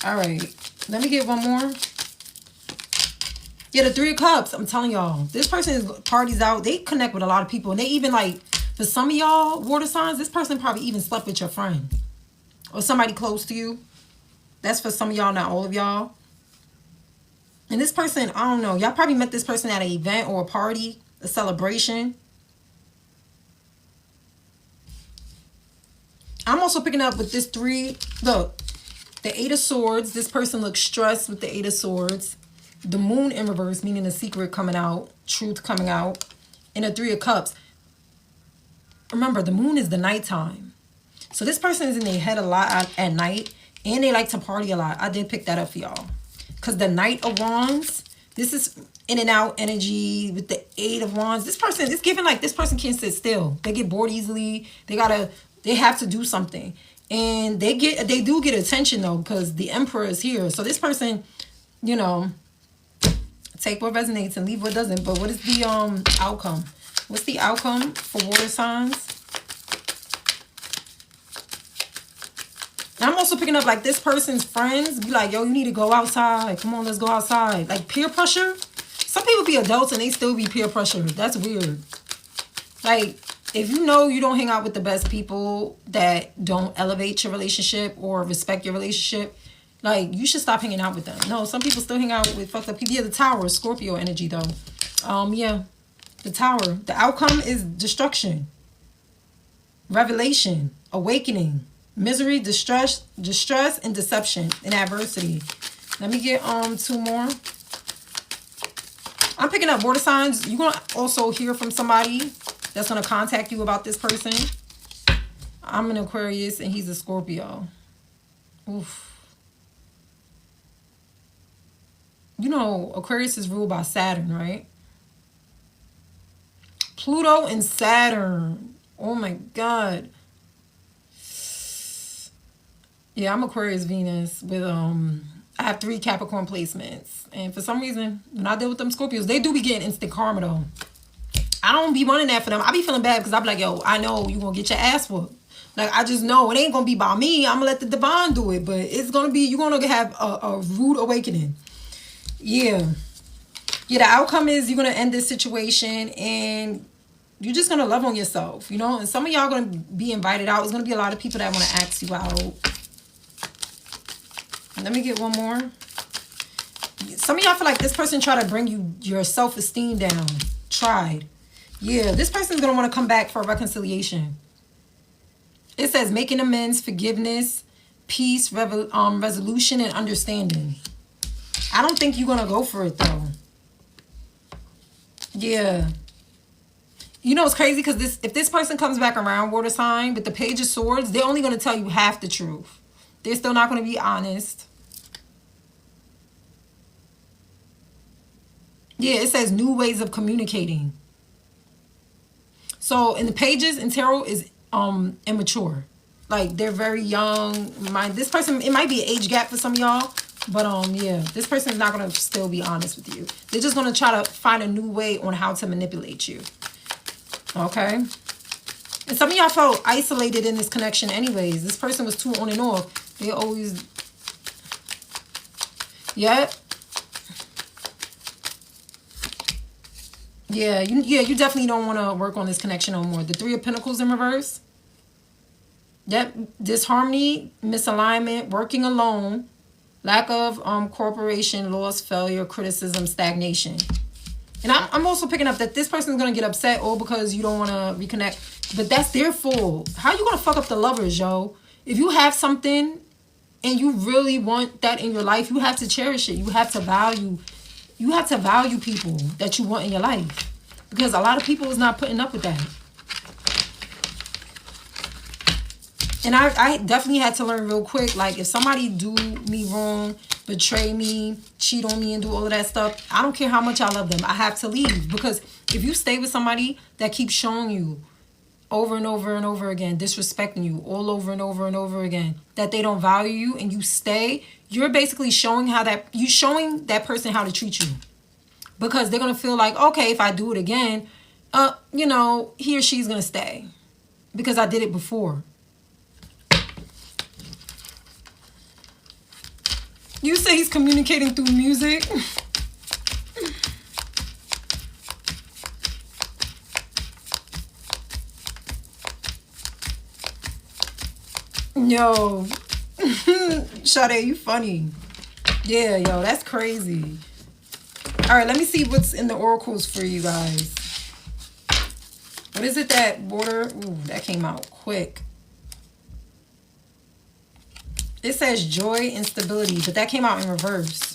All right. Let me get one more. Yeah, the Three of Cups. I'm telling y'all. This person is parties out. They connect with a lot of people. And they even like, for some of y'all, water signs, this person probably even slept with your friend. Or somebody close to you. That's for some of y'all, not all of y'all. And this person, I don't know. Y'all probably met this person at an event or a party, a celebration. I'm also picking up with this three. Look, the Eight of Swords. This person looks stressed with the Eight of Swords. The moon in reverse, meaning the secret coming out, truth coming out. And the Three of Cups. Remember, the moon is the nighttime. So this person is in their head a lot at night. And they like to party a lot. I did pick that up for y'all. Because the Knight of Wands, this is in and out energy with the Eight of Wands. This person, it's giving like this person can't sit still. They get bored easily. They have to do something. And they do get attention though, because the Emperor is here. So this person, you know, take what resonates and leave what doesn't. But what is the outcome? What's the outcome for water signs? I'm also picking up like this person's friends be like, yo, you need to go outside. Come on, let's go outside. Like peer pressure. Some people be adults and they still be peer pressure. That's weird. Like, if you know you don't hang out with the best people that don't elevate your relationship or respect your relationship, like, you should stop hanging out with them. No, some people still hang out with fucked up people. Yeah, the Tower, Scorpio energy, though. Yeah, the Tower. The outcome is destruction, revelation, awakening, misery, distress, and deception, and adversity. Let me get two more. I'm picking up water signs. You're going to also hear from somebody that's going to contact you about this person. I'm an Aquarius and he's a Scorpio. Oof. You know, Aquarius is ruled by Saturn, right? Pluto and Saturn. Oh my God. Yeah, I'm Aquarius Venus with I have 3 Capricorn placements. And for some reason, when I deal with them Scorpios, they do be getting instant karma though. I don't be wanting that for them. I be feeling bad because I be like, yo, I know you gonna get your ass whooped. Like, I just know it ain't gonna be by me. I'm gonna let the divine do it. But it's gonna be, you're gonna have a rude awakening. Yeah. Yeah, the outcome is you're gonna end this situation and you're just gonna love on yourself, you know? And some of y'all gonna be invited out. There's gonna be a lot of people that wanna ask you out. Let me get one more. Some of y'all feel like this person tried to bring your self-esteem down. Tried. Yeah, this person's going to want to come back for a reconciliation. It says making amends, forgiveness, peace, resolution, and understanding. I don't think you're going to go for it, though. Yeah. You know, it's crazy because if this person comes back around, water sign, with the Page of Swords, they're only going to tell you half the truth. They're still not going to be honest. Yeah, it says new ways of communicating. So in the pages in tarot is immature. Like, they're very young. This person, it might be an age gap for some of y'all. But yeah, this person is not going to still be honest with you. They're just going to try to find a new way on how to manipulate you. Okay? And some of y'all felt isolated in this connection anyways. This person was too on and off. They always... Yep. Yeah, you definitely don't want to work on this connection no more. The Three of Pentacles in reverse. Yep. Disharmony, misalignment, working alone, lack of cooperation, loss, failure, criticism, stagnation. And I'm also picking up that this person is going to get upset all because you don't want to reconnect. But that's their fault. How you going to fuck up the lovers, yo? If you have something and you really want that in your life, you have to cherish it. You have to value people that you want in your life. Because a lot of people is not putting up with that. And I definitely had to learn real quick, like, if somebody do me wrong, betray me, cheat on me, and do all of that stuff, I don't care how much I love them. I have to leave. Because if you stay with somebody that keeps showing you over and over and over again, disrespecting you all over and over and over again, that they don't value you, and you stay, you're basically showing that person how to treat you. Because they're going to feel like, okay, if I do it again, you know, he or she's going to stay. Because I did it before. You say he's communicating through music? Yo. Sade, you funny. Yeah, yo, that's crazy. All right, let me see what's in the oracles for you guys. What is it that water? Ooh, that came out quick. It says joy and stability, but that came out in reverse.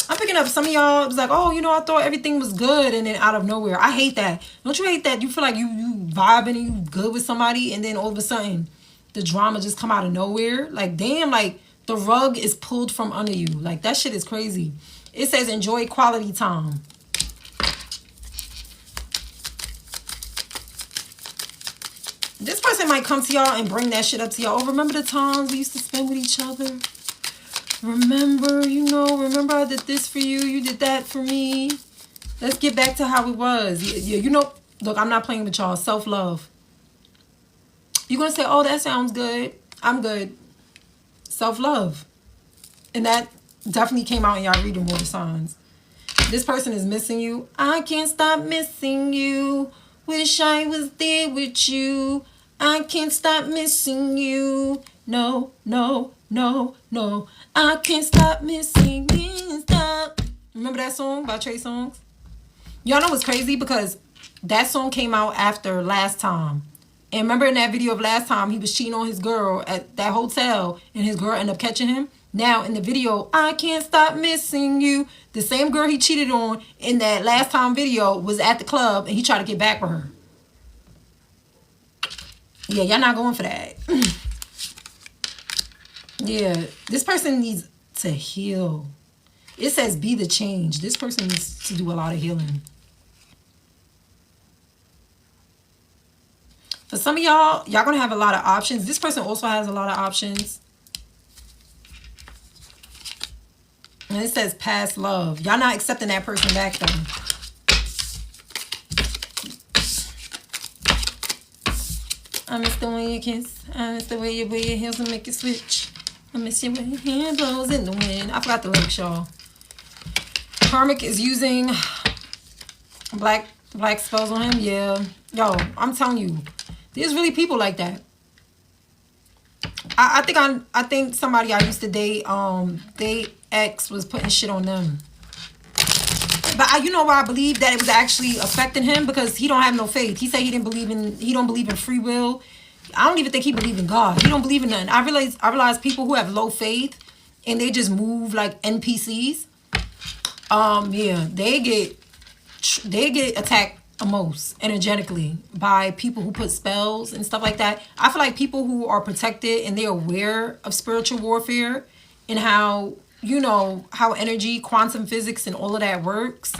I'm picking up some of y'all. It was like, oh, you know, I thought everything was good, and then out of nowhere. I hate that. Don't you hate that? You feel like you vibing and you good with somebody, and then all of a sudden the drama just come out of nowhere. Like, damn, like the rug is pulled from under you. Like, that shit is crazy. It says enjoy quality time. This person might come to y'all and bring that shit up to y'all. Oh, remember the times we used to spend with each other? Remember, you know, remember I did this for you. You did that for me. Let's get back to how it was. Yeah, you know, look, I'm not playing with y'all. Self-love. You're going to say, oh, that sounds good. I'm good. Self-love. And that definitely came out in y'all reading water signs. This person is missing you. I can't stop missing you. Wish I was there with you. I can't stop missing you. No, no, no, no. I can't stop missing you. Stop. Remember that song by Trey Songz? Y'all know what's crazy? Because that song came out after Last Time. And remember in that video of Last Time, he was cheating on his girl at that hotel, and his girl ended up catching him. Now in the video, I can't stop missing you. The same girl he cheated on in that Last Time video was at the club, and he tried to get back with her. Yeah, y'all not going for that. Yeah, this person needs to heal. It says be the change. This person needs to do a lot of healing. For some of y'all going to have a lot of options. This person also has a lot of options. And it says past love. Y'all not accepting that person back though. I miss the way you kiss. I miss the way you wear your heels and make you switch. I miss you when your hand blows in the wind. I forgot the lyrics, y'all. Karmic is using black spells on him. Yeah. Yo, I'm telling you. There's really people like that. I think somebody I used to date, their ex was putting shit on them. But you know why I believe that it was actually affecting him? Because he don't have no faith. He said he don't believe in free will. I don't even think he believe in God. He don't believe in nothing. I realize people who have low faith and they just move like NPCs. Yeah, they get attacked most energetically by people who put spells and stuff like that. I feel like people who are protected and they're aware of spiritual warfare and how, you know, how energy, quantum physics and all of that works,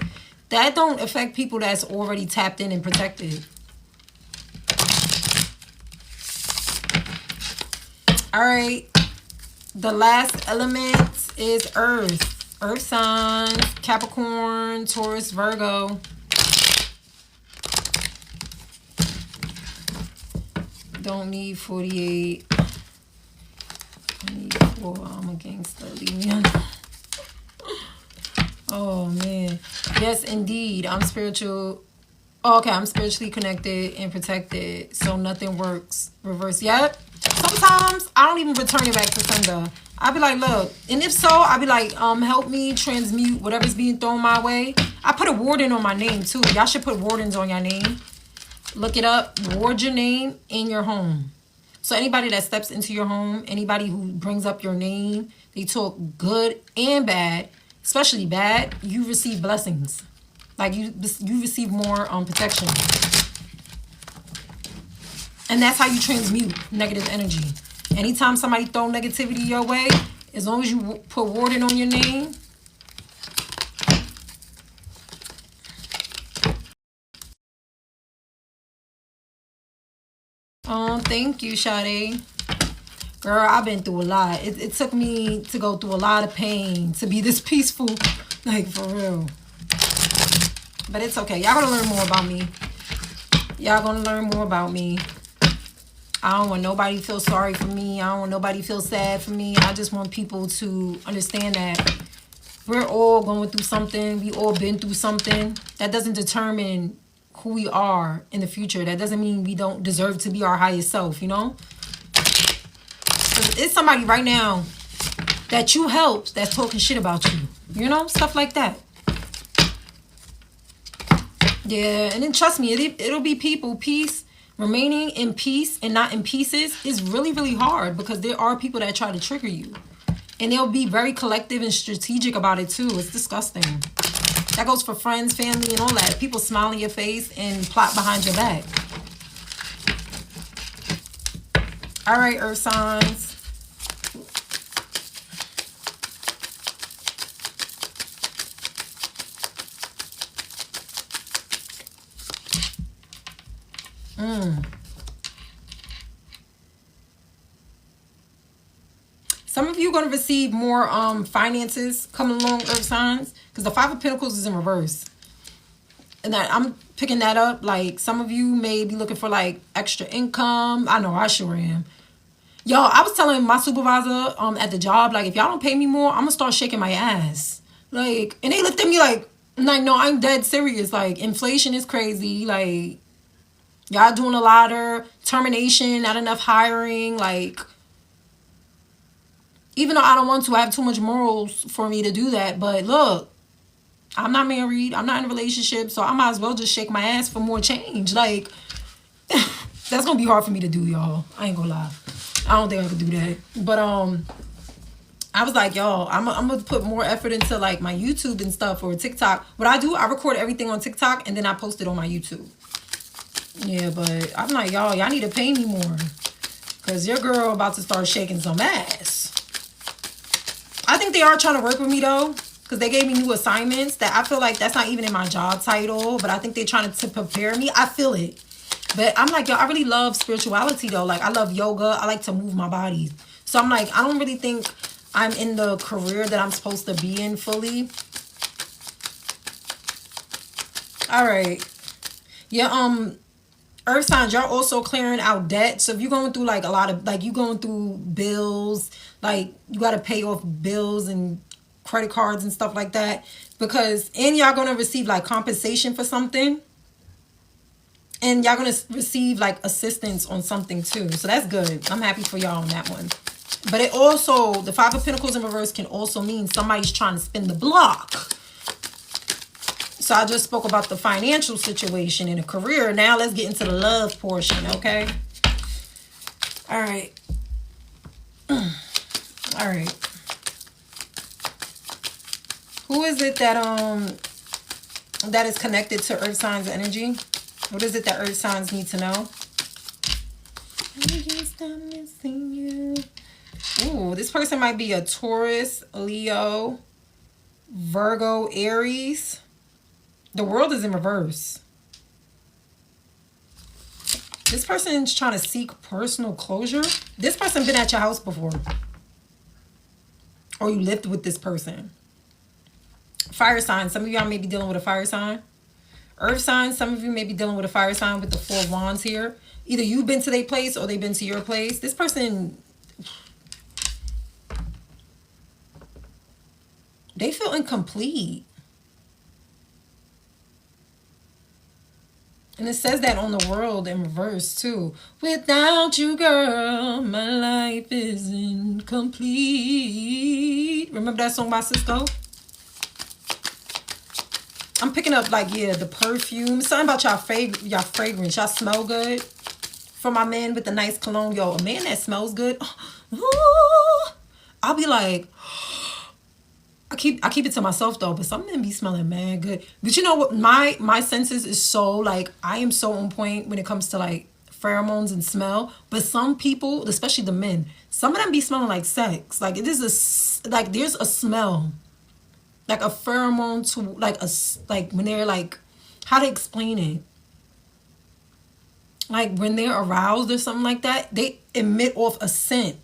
that don't affect people that's already tapped in and protected. All right. The last element is Earth. Earth signs, Capricorn, Taurus, Virgo. Don't need 48. I need 4. I'm a gangster. Leave me alone. Oh, man. Yes, indeed. I'm spiritual. Oh, okay, I'm spiritually connected and protected, so nothing works. Reverse. Yep. Sometimes I don't even return it back to sender. I'll be like, look, and if so, I'll be like, help me transmute whatever's being thrown my way. I put a warden on my name, too. Y'all should put wardens on your name. Look it up. Ward your name in your home. So anybody that steps into your home, anybody who brings up your name, they talk good and bad, especially bad, you receive blessings. Like you receive more protection. And that's how you transmute negative energy. Anytime somebody throw negativity your way, as long as you put Warden on your name. Oh, thank you, Sade. Girl, I've been through a lot. It took me to go through a lot of pain to be this peaceful. Like, for real. But it's okay. Y'all gonna learn more about me. Y'all gonna learn more about me. I don't want nobody to feel sorry for me. I don't want nobody to feel sad for me. I just want people to understand that we're all going through something. We all been through something. That doesn't determine who we are in the future. That doesn't mean we don't deserve to be our highest self, you know? It's somebody right now that you helped that's talking shit about you. You know? Stuff like that. Yeah, and then trust me, it'll be people. Peace, remaining in peace and not in pieces is really, really hard because there are people that try to trigger you. And they'll be very collective and strategic about it too. It's disgusting. That goes for friends, family, and all that. People smile in your face and plot behind your back. All right, Earth signs. Some of you are going to receive more finances coming along, Earth signs, because the Five of Pentacles is in reverse. And that I'm picking that up. Like, some of you may be looking for, like, extra income. I know I sure am. Y'all, I was telling my supervisor at the job, like, if y'all don't pay me more, I'm going to start shaking my ass. Like, and they looked at me like, no, I'm dead serious. Like, inflation is crazy. Like, y'all doing a lot of termination, not enough hiring. Like, even though I don't want to, I have too much morals for me to do that. But look, I'm not married. I'm not in a relationship. So I might as well just shake my ass for more change. Like, that's going to be hard for me to do, y'all. I ain't going to lie. I don't think I could do that. But I was like, y'all, I'm going to put more effort into, like, my YouTube and stuff or TikTok. What I do, I record everything on TikTok and then I post it on my YouTube. Yeah, but I'm like, y'all need to pay me more. Because your girl about to start shaking some ass. I think they are trying to work with me, though. Because they gave me new assignments that I feel like that's not even in my job title. But I think they're trying to prepare me. I feel it. But I'm like, yo, I really love spirituality, though. Like, I love yoga. I like to move my body. So I'm like, I don't really think I'm in the career that I'm supposed to be in fully. All right. Yeah, Earth signs, y'all also clearing out debt. So if you're going through, like, a lot of, like, you going through bills, like, you got to pay off bills and credit cards and stuff like that. Because, and y'all going to receive, like, compensation for something. And y'all going to receive, like, assistance on something, too. So that's good. I'm happy for y'all on that one. But it also, the Five of Pentacles in reverse can also mean somebody's trying to spin the block. So I just spoke about the financial situation and a career. Now let's get into the love portion, okay? All right. All right. Who is it that that is connected to Earth signs energy? What is it that Earth signs need to know? Ooh, this person might be a Taurus, Leo, Virgo, Aries. The world is in reverse. This person's trying to seek personal closure. This person been at your house before. Or you lived with this person. Fire sign. Some of y'all may be dealing with a fire sign. Earth sign. Some of you may be dealing with a fire sign with the Four of Wands here. Either you've been to their place or they've been to your place. This person, they feel incomplete. And it says that on the world in reverse, too. Without you, girl, my life is incomplete. Remember that song by Cisco? I'm picking up, like, yeah, the perfume. Something about y'all fragrance. Y'all smell good. For my man with the nice cologne. Yo, a man that smells good. Ooh, I'll be like... I keep it to myself, though, but some men be smelling mad good. But you know what? My senses is so, like, I am so on point when it comes to, like, pheromones and smell. But some people, especially the men, some of them be smelling like sex. Like it is there's a smell, like a pheromone to like when they're like, how to explain it? Like when they're aroused or something like that, they emit off a scent.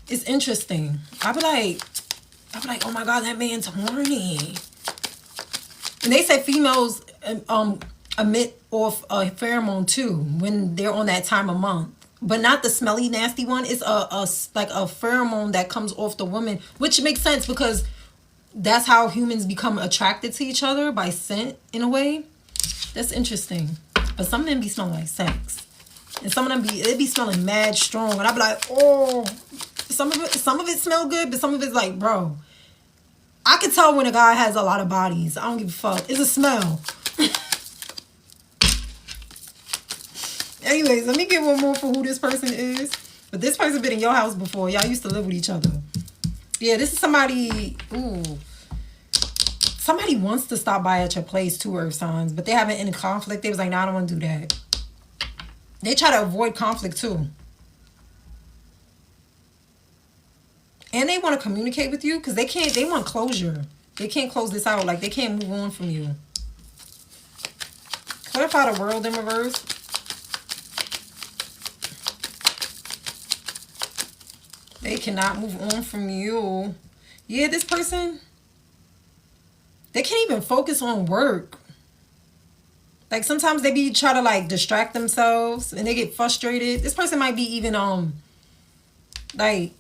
It's interesting. I'll be like, oh my God, that man's horny. And they say females emit off a pheromone too when they're on that time of month, but not the smelly nasty one. It's like a pheromone that comes off the woman, which makes sense because that's how humans become attracted to each other, by scent in a way. That's interesting. But some of them be smelling like sex, and some of them be smelling mad strong, and I be like, oh, some of it smell good, but some of it's like, bro, I can tell when a guy has a lot of bodies. I don't give a fuck. It's a smell. Anyways, let me get one more for who this person is. But this person been in your house before. Y'all used to live with each other. Yeah, this is somebody. Ooh. Somebody wants to stop by at your place too, earth signs, but they haven't any conflict. They was like, nah, I don't want to do that. They try to avoid conflict too. And they want to communicate with you because they want closure. They can't close this out. Like, they can't move on from you. Clarify the world in reverse. They cannot move on from you. Yeah, this person, they can't even focus on work. Like, sometimes they try to, like, distract themselves and they get frustrated. This person might be even, like,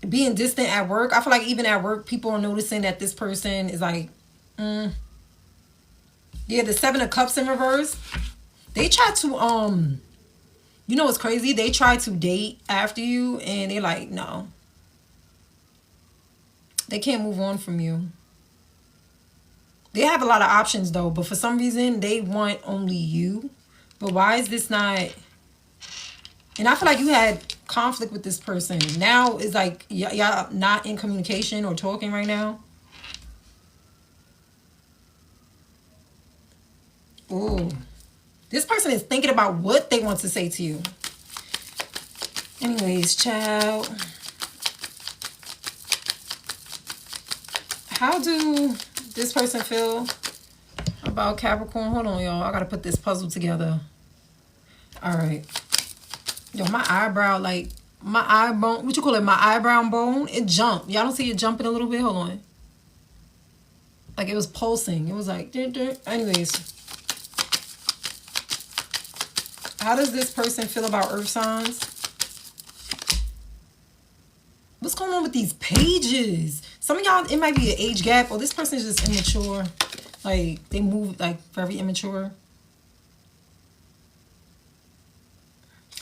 being distant at work. I feel like even at work, people are noticing that this person is like, Yeah, the Seven of Cups in reverse. They try to, you know what's crazy? They try to date after you and they're like, no. They can't move on from you. They have a lot of options though, but for some reason, they want only you. But why is this not... And I feel like you had conflict with this person. Now it's like y'all not in communication or talking right now. Ooh. This person is thinking about what they want to say to you. Anyways, child. How do this person feel about Capricorn? Hold on, y'all. I got to put this puzzle together. All right. Yo, my eyebrow, like, my eye bone, what you call it? My eyebrow bone, it jumped. Y'all don't see it jumping a little bit? Hold on. Like, it was pulsing. It was like, anyways. How does this person feel about earth signs? What's going on with these pages? Some of y'all, it might be an age gap, or this person is just immature. Like, they move, like, very immature.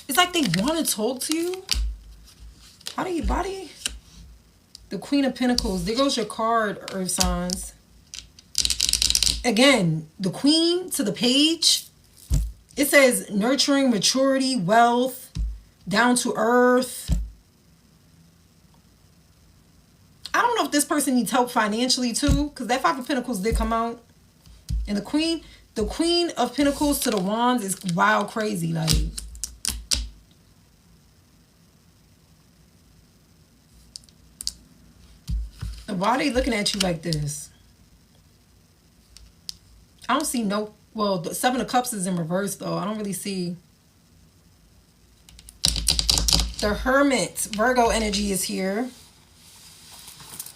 It's like they want to talk to you. How do you body? The Queen of Pentacles. There goes your card, earth signs. Again, the Queen to the page. It says nurturing, maturity, wealth, down to earth. I don't know if this person needs help financially too, because that Five of Pentacles did come out. And the Queen of Pentacles to the Wands is wild crazy. Like, why are they looking at you like this? I don't see no... Well, the Seven of Cups is in reverse, though. I don't really see... The Hermit, Virgo energy is here.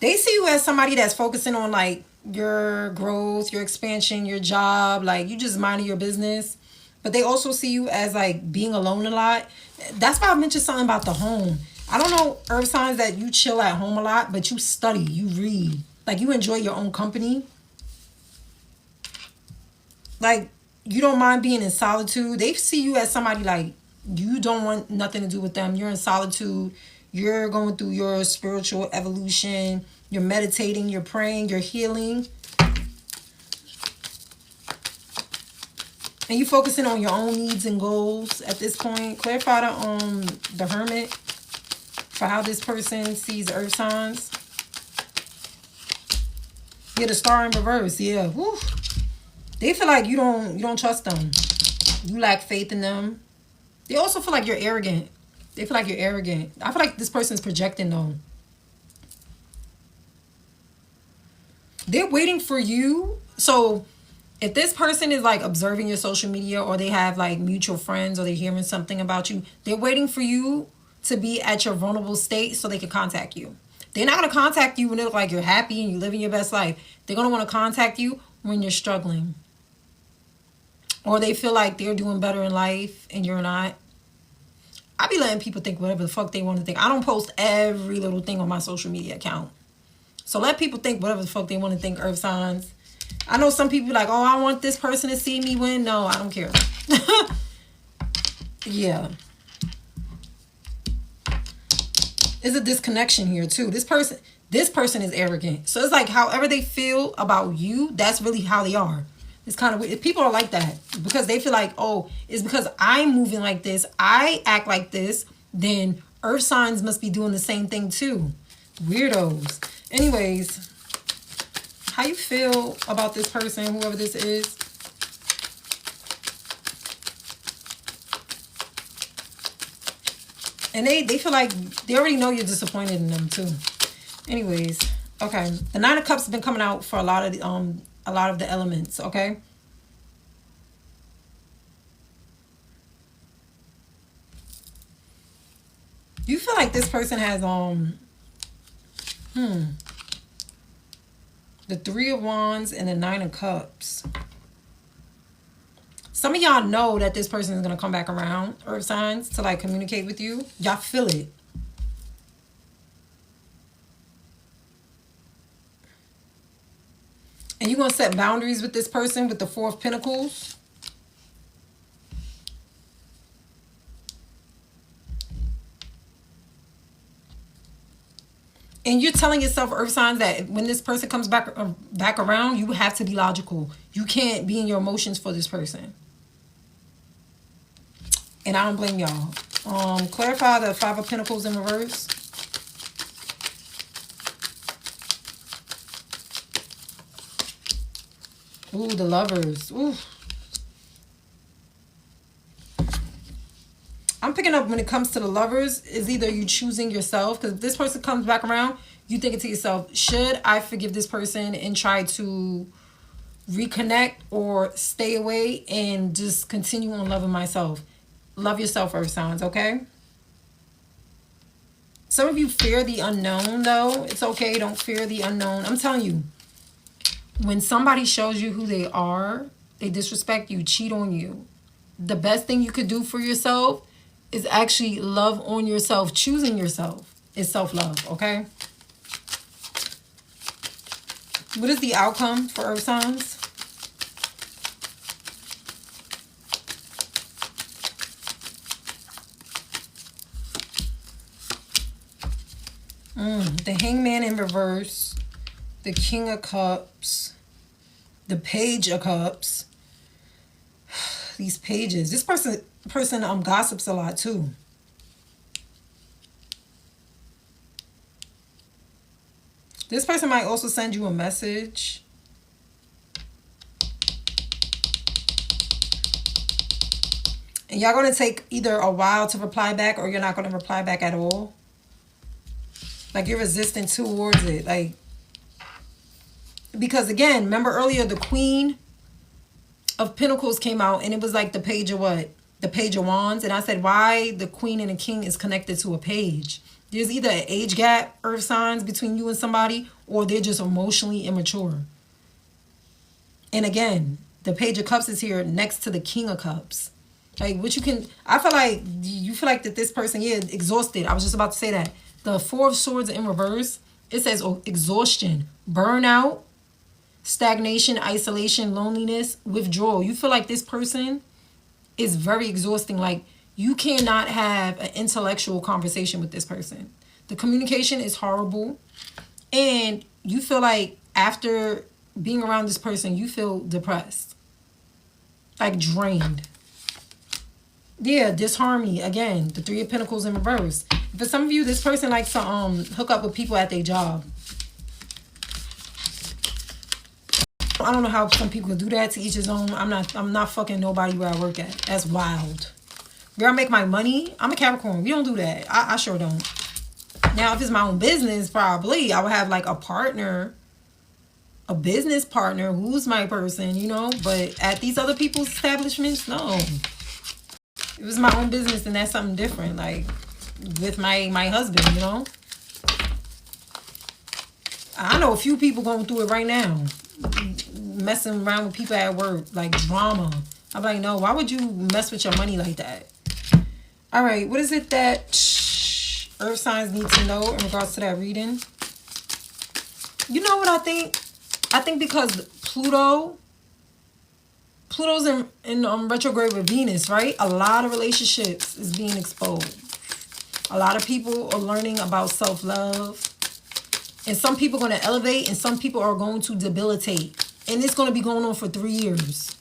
They see you as somebody that's focusing on, like, your growth, your expansion, your job. Like, you just minding your business. But they also see you as, like, being alone a lot. That's why I mentioned something about the home. I don't know, earth signs, that you chill at home a lot, but you study, you read. Like, you enjoy your own company. Like, you don't mind being in solitude. They see you as somebody, like, you don't want nothing to do with them. You're in solitude. You're going through your spiritual evolution. You're meditating, you're praying, you're healing. And you're focusing on your own needs and goals at this point. Clarify the Hermit for how this person sees earth signs. Yeah, the Star in reverse. Yeah. Woo. They feel like you don't trust them. You lack faith in them. They also feel like you're arrogant. They feel like you're arrogant. I feel like this person's projecting though. They're waiting for you. So if this person is like observing your social media, or they have like mutual friends, or they're hearing something about you, they're waiting for you to be at your vulnerable state so they can contact you. They're not going to contact you when they look like you're happy and you're living your best life. They're going to want to contact you when you're struggling. Or they feel like they're doing better in life and you're not. I be letting people think whatever the fuck they want to think. I don't post every little thing on my social media account. So let people think whatever the fuck they want to think, earth signs. I know some people like, oh, I want this person to see me win. No, I don't care. Yeah. There's a disconnection here too. This person is arrogant. So it's like however they feel about you, that's really how they are. It's kind of weird. People are like that because they feel like, oh, it's because I'm moving like this, I act like this, then earth signs must be doing the same thing too. Weirdos. Anyways, how you feel about this person, whoever this is? And they feel like they already know you're disappointed in them too. Anyways, okay. The Nine of Cups has been coming out for a lot of the elements, okay? You feel like this person has the Three of Wands and the Nine of Cups. Some of y'all know that this person is going to come back around, earth signs, to like communicate with you. Y'all feel it. And you're going to set boundaries with this person with the Four of Pentacles. And you're telling yourself, earth signs, that when this person comes back around, you have to be logical. You can't be in your emotions for this person. And I don't blame y'all. Clarify the Five of Pentacles in reverse. Ooh, the Lovers. Ooh. I'm picking up when it comes to the Lovers, is either you choosing yourself, because if this person comes back around, you thinking to yourself, should I forgive this person and try to reconnect, or stay away and just continue on loving myself? Love yourself, earth signs, okay? Some of you fear the unknown, though. It's okay. Don't fear the unknown. I'm telling you, when somebody shows you who they are, they disrespect you, cheat on you, the best thing you could do for yourself is actually love on yourself. Choosing yourself is self-love, okay? What is the outcome for earth signs? The Hangman in reverse, the King of Cups, the Page of Cups. These pages. This person gossips a lot too. This person might also send you a message. And y'all going to take either a while to reply back, or you're not going to reply back at all. Like you're resistant towards it. Like, because again, remember earlier the Queen of Pentacles came out, and it was like the Page of what? The Page of Wands. And I said, why the Queen and the King is connected to a page? There's either an age gap, earth signs, between you and somebody, or they're just emotionally immature. And again, the Page of Cups is here next to the King of Cups. Like, what you can, I feel like you feel like that this person, yeah, exhausted. I was just about to say that. The Four of Swords in reverse, it says exhaustion, burnout, stagnation, isolation, loneliness, withdrawal. You feel like this person is very exhausting. Like, you cannot have an intellectual conversation with this person. The communication is horrible. And you feel like after being around this person, you feel depressed. Like drained. Yeah, disharmony. Again, the Three of Pentacles in reverse. For some of you, this person likes to hook up with people at their job. I don't know how some people do that. To each his own. I'm not fucking nobody where I work at. That's wild. Where I make my money, I'm a Capricorn. We don't do that. I sure don't. Now, if it's my own business, probably I would have like a partner, a business partner who's my person, you know. But at these other people's establishments, no. If it was my own business, then that's something different. Like with my husband, you know. I know a few people going through it right now, messing around with people at work, like drama. I'm like, no, why would you mess with your money like that? All right, what is it that earth signs need to know in regards to that reading? You know what I think? I think because Pluto's in retrograde with Venus, right? A lot of relationships is being exposed. A lot of people are learning about self-love. And some people are going to elevate and some people are going to debilitate. And it's going to be going on for 3 years.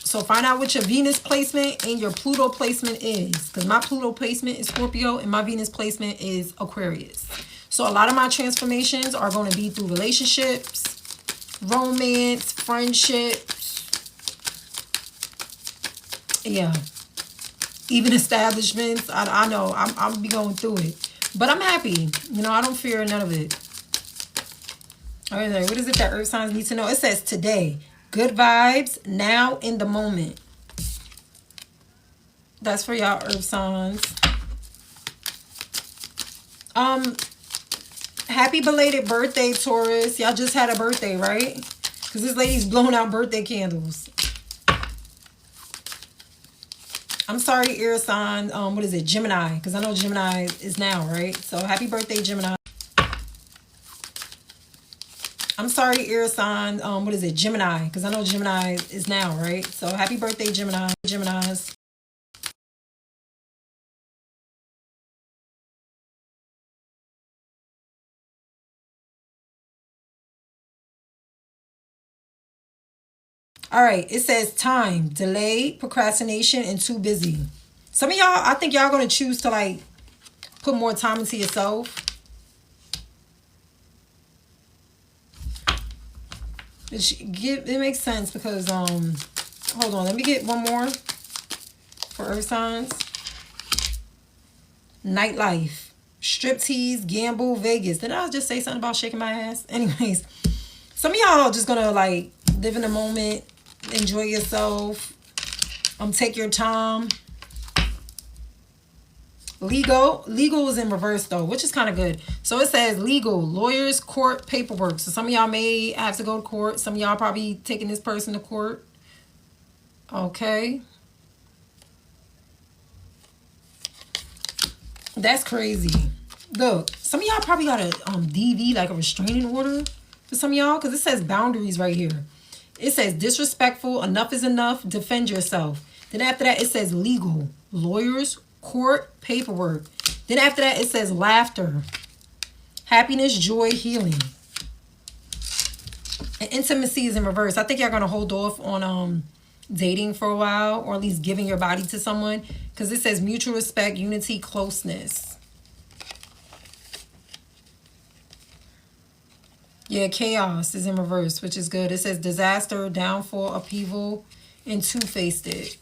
So find out what your Venus placement and your Pluto placement is. Because my Pluto placement is Scorpio and my Venus placement is Aquarius. So a lot of my transformations are going to be through relationships, romance, friendships. Yeah. Even establishments. I know. I'll be going through it. But I'm happy. You know, I don't fear none of it. All right, what is it that earth signs need to know? It says today. Good vibes now in the moment. That's for y'all earth signs. Happy belated birthday, Taurus. Y'all just had a birthday, right? Because this lady's blowing out birthday candles. I'm sorry, air sign. What is it? Gemini. Because I know Gemini is now, right? So happy birthday, Gemini. I'm sorry, air sign. What is it? Gemini. Because I know Gemini is now, right? So happy birthday, Gemini. Geminis. All right. It says time, delay, procrastination, and too busy. Some of y'all, I think y'all going to choose to like put more time into yourself. It makes sense because hold on, let me get one more for earth signs. Nightlife, striptease, gamble, Vegas. Did I just say something about shaking my ass? Anyways, some of y'all just gonna like live in the moment, enjoy yourself, take your time. Legal is in reverse though, which is kind of good. So it says legal, lawyers, court, paperwork. So some of y'all may have to go to court. Some of y'all probably taking this person to court. Okay. That's crazy. Look, some of y'all probably got a DV, like a restraining order for some of y'all, because it says boundaries right here. It says disrespectful, enough is enough, defend yourself. Then after that, it says legal, lawyers, court, paperwork. Then after that, it says laughter, happiness, joy, healing. And intimacy is in reverse. I think y'all going to hold off on dating for a while, or at least giving your body to someone, because it says mutual respect, unity, closeness. Yeah, chaos is in reverse, which is good. It says disaster, downfall, upheaval, and two-faced it.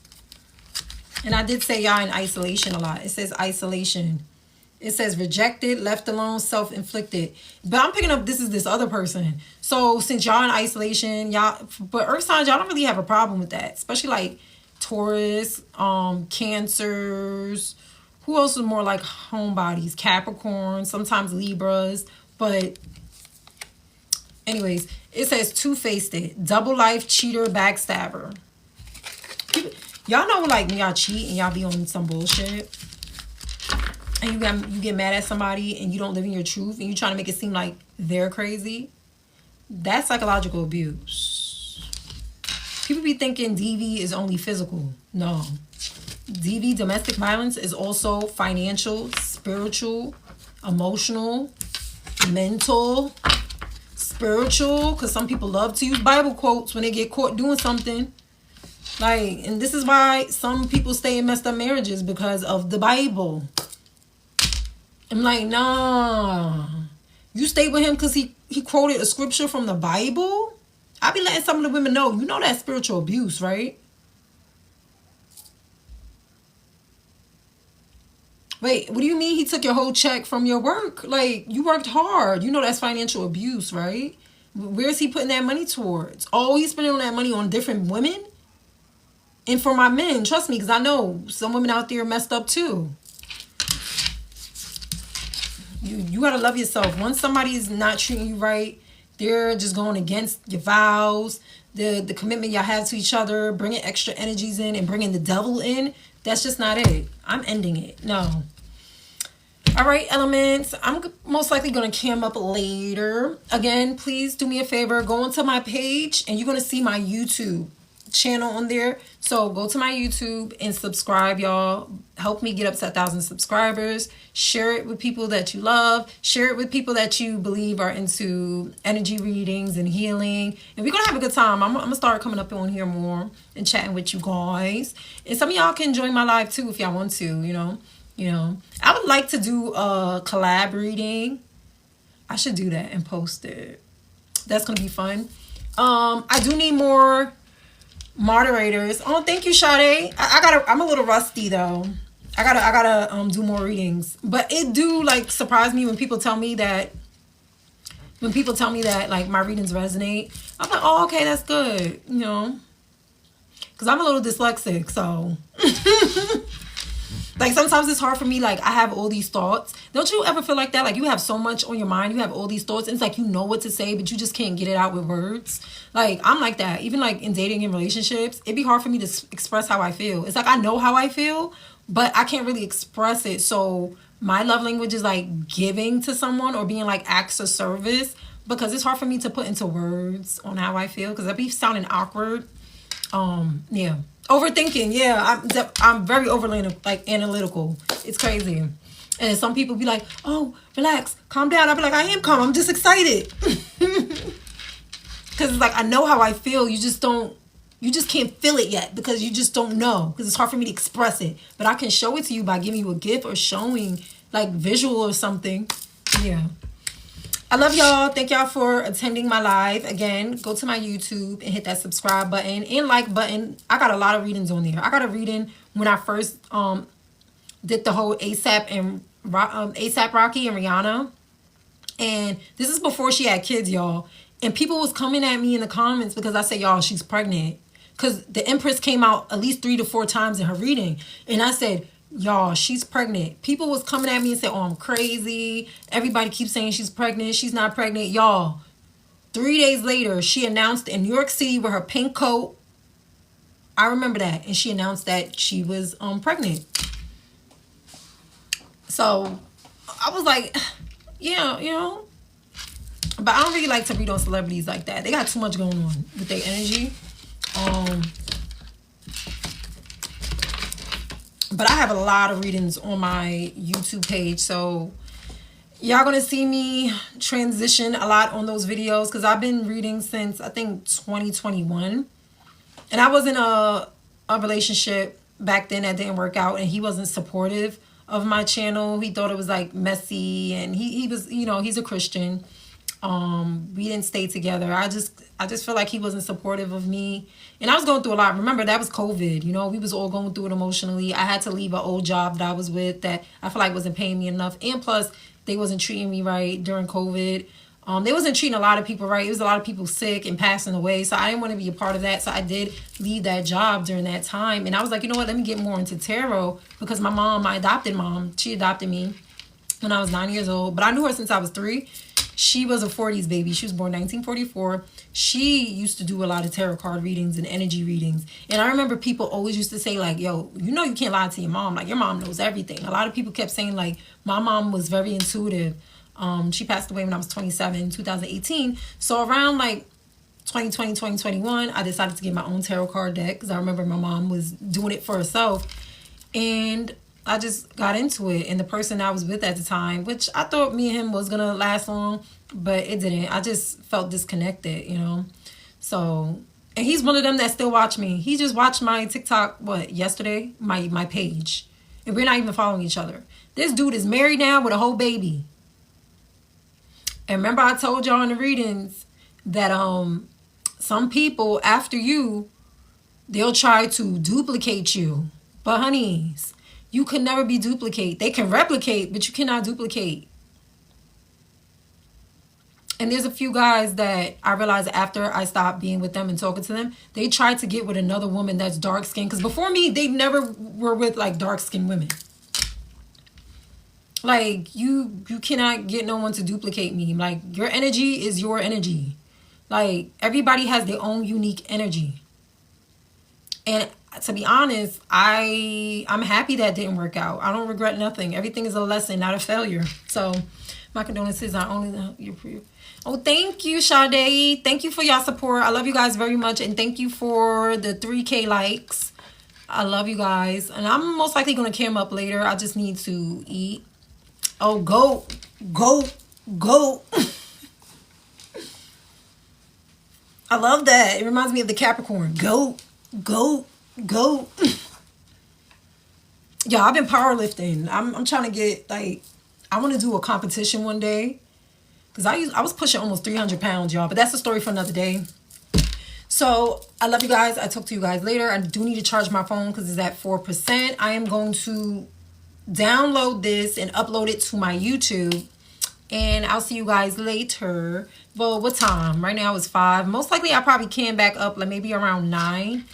And I did say y'all in isolation a lot. It says isolation. It says rejected, left alone, self-inflicted. But I'm picking up this other person. So since y'all in isolation, y'all, but earth signs, y'all don't really have a problem with that. Especially like Taurus, Cancers. Who else is more like homebodies? Capricorn, sometimes Libras. But anyways, it says two-faced it. Double life, cheater, backstabber. Y'all know like when y'all cheat and y'all be on some bullshit. And you get mad at somebody and you don't live in your truth and you trying to make it seem like they're crazy. That's psychological abuse. People be thinking DV is only physical. No. DV, domestic violence, is also financial, spiritual, emotional, mental, spiritual. Because some people love to use Bible quotes when they get caught doing something. Like, and this is why some people stay in messed up marriages, because of the Bible. I'm like, nah. You stayed with him because he quoted a scripture from the Bible? I be letting some of the women know, you know that's spiritual abuse, right? Wait, what do you mean he took your whole check from your work? Like, you worked hard. You know that's financial abuse, right? Where's he putting that money towards? Oh, he's spending that money on different women? And for my men, trust me, because I know some women out there messed up too. You gotta love yourself. Once somebody's not treating you right, they're just going against your vows, the commitment y'all have to each other, bringing extra energies in and bringing the devil in. That's just not it. I'm ending it. No. All right, elements. I'm most likely going to cam up later. Again, please do me a favor. Go onto my page and you're going to see my YouTube channel on there. So go to my YouTube and subscribe, y'all. Help me get up to 1,000 subscribers. Share it with people that you love. Share it with people that you believe are into energy readings and healing. And we're going to have a good time. I'm going to start coming up on here more and chatting with you guys. And some of y'all can join my live too if y'all want to, you know. I would like to do a collab reading. I should do that and post it. That's going to be fun. I do need more moderators. Oh, thank you, Sade. I'm a little rusty though. I gotta do more readings. But it do like surprise me when people tell me that like my readings resonate. I'm like, oh, okay, that's good, you know. Cause I'm a little dyslexic, so like sometimes it's hard for me. Like I have all these thoughts. Don't you ever feel like that? Like you have so much on your mind. You have all these thoughts. And it's like you know what to say, but you just can't get it out with words. Like I'm like that. Even like in dating and relationships, it'd be hard for me to express how I feel. It's like I know how I feel, but I can't really express it. So my love language is like giving to someone or being like acts of service because it's hard for me to put into words on how I feel because I'd be sounding awkward. Yeah. Overthinking, yeah. I'm very overly like analytical. It's crazy. And some people be like, oh, relax, calm down. I'll be like, I am calm. I'm just excited. Because it's like, I know how I feel. You just can't feel it yet because you just don't know. Because it's hard for me to express it. But I can show it to you by giving you a gift or showing like visual or something. Yeah. I love y'all. Thank y'all for attending my live. Again, go to my YouTube and hit that subscribe button and like button. I got a lot of readings on there. I got a reading when I first did the whole ASAP Rocky and Rihanna. And this is before she had kids, y'all. And people was coming at me in the comments because I said, y'all, she's pregnant. Because the Empress came out at least 3 to 4 times in her reading. And I said, y'all, she's pregnant. People was coming at me and said, oh, I'm crazy. Everybody keeps saying she's pregnant. She's not pregnant. Y'all, 3 days later, she announced in New York City with her pink coat. I remember that. And she announced that she was pregnant. So I was like, yeah, you know. But I don't really like to read on celebrities like that. They got too much going on with their energy. But I have a lot of readings on my YouTube page. So y'all going to see me transition a lot on those videos. Because I've been reading since, I think, 2021. And I was in a relationship back then that didn't work out. And he wasn't supportive of my channel. He thought it was like messy. And he was, you know, he's a Christian. We didn't stay together. I just feel like he wasn't supportive of me. And I was going through a lot. Remember, that was COVID. You know, we was all going through it emotionally. I had to leave an old job that I was with that I feel like wasn't paying me enough. And plus, they wasn't treating me right during COVID. They wasn't treating a lot of people right. It was a lot of people sick and passing away. So I didn't want to be a part of that. So I did leave that job during that time. And I was like, you know what? Let me get more into tarot. Because my mom, my adopted mom, she adopted me when I was 9 years old. But I knew her since I was 3. She was a 40s baby. She was born 1944. She used to do a lot of tarot card readings and energy readings. And I remember people always used to say like, yo, you know you can't lie to your mom. Like your mom knows everything. A lot of people kept saying like my mom was very intuitive. She passed away when I was 27, 2018. So around like 2020, 2021, I decided to get my own tarot card deck because I remember my mom was doing it for herself. And I just got into it. And the person I was with at the time, which I thought me and him was going to last long, but it didn't. I just felt disconnected, you know. So, and he's one of them that still watch me. He just watched my TikTok, yesterday? My page. And we're not even following each other. This dude is married now with a whole baby. And remember I told y'all in the readings that some people after you, they'll try to duplicate you. But honeys, you can never be duplicated. They can replicate, but you cannot duplicate. And there's a few guys that I realized after I stopped being with them and talking to them, they tried to get with another woman that's dark skinned. Because before me, they never were with like dark skinned women. Like you cannot get no one to duplicate me. Like your energy is your energy. Like everybody has their own unique energy. And to be honest, I'm happy that didn't work out. I don't regret nothing. Everything is a lesson, not a failure. So my condolences are only your. Oh, thank you, Sade. Thank you for your support. I love you guys very much. And thank you for the 3K likes. I love you guys. And I'm most likely going to cam up later. I just need to eat. Oh, go. I love that. It reminds me of the Capricorn. Go. Yeah, I've been powerlifting. I'm trying to get, like, I want to do a competition one day. Because I was pushing almost 300 pounds, y'all. But that's a story for another day. So, I love you guys. I'll talk to you guys later. I do need to charge my phone because it's at 4%. I am going to download this and upload it to my YouTube. And I'll see you guys later. Well, what time? Right now it's 5. Most likely I probably can back up like maybe around 9.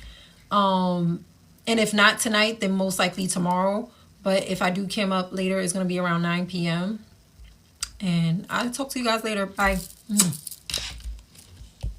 And if not tonight, then most likely tomorrow. But if I do cam up later, it's going to be around 9 p.m. And I'll talk to you guys later. Bye.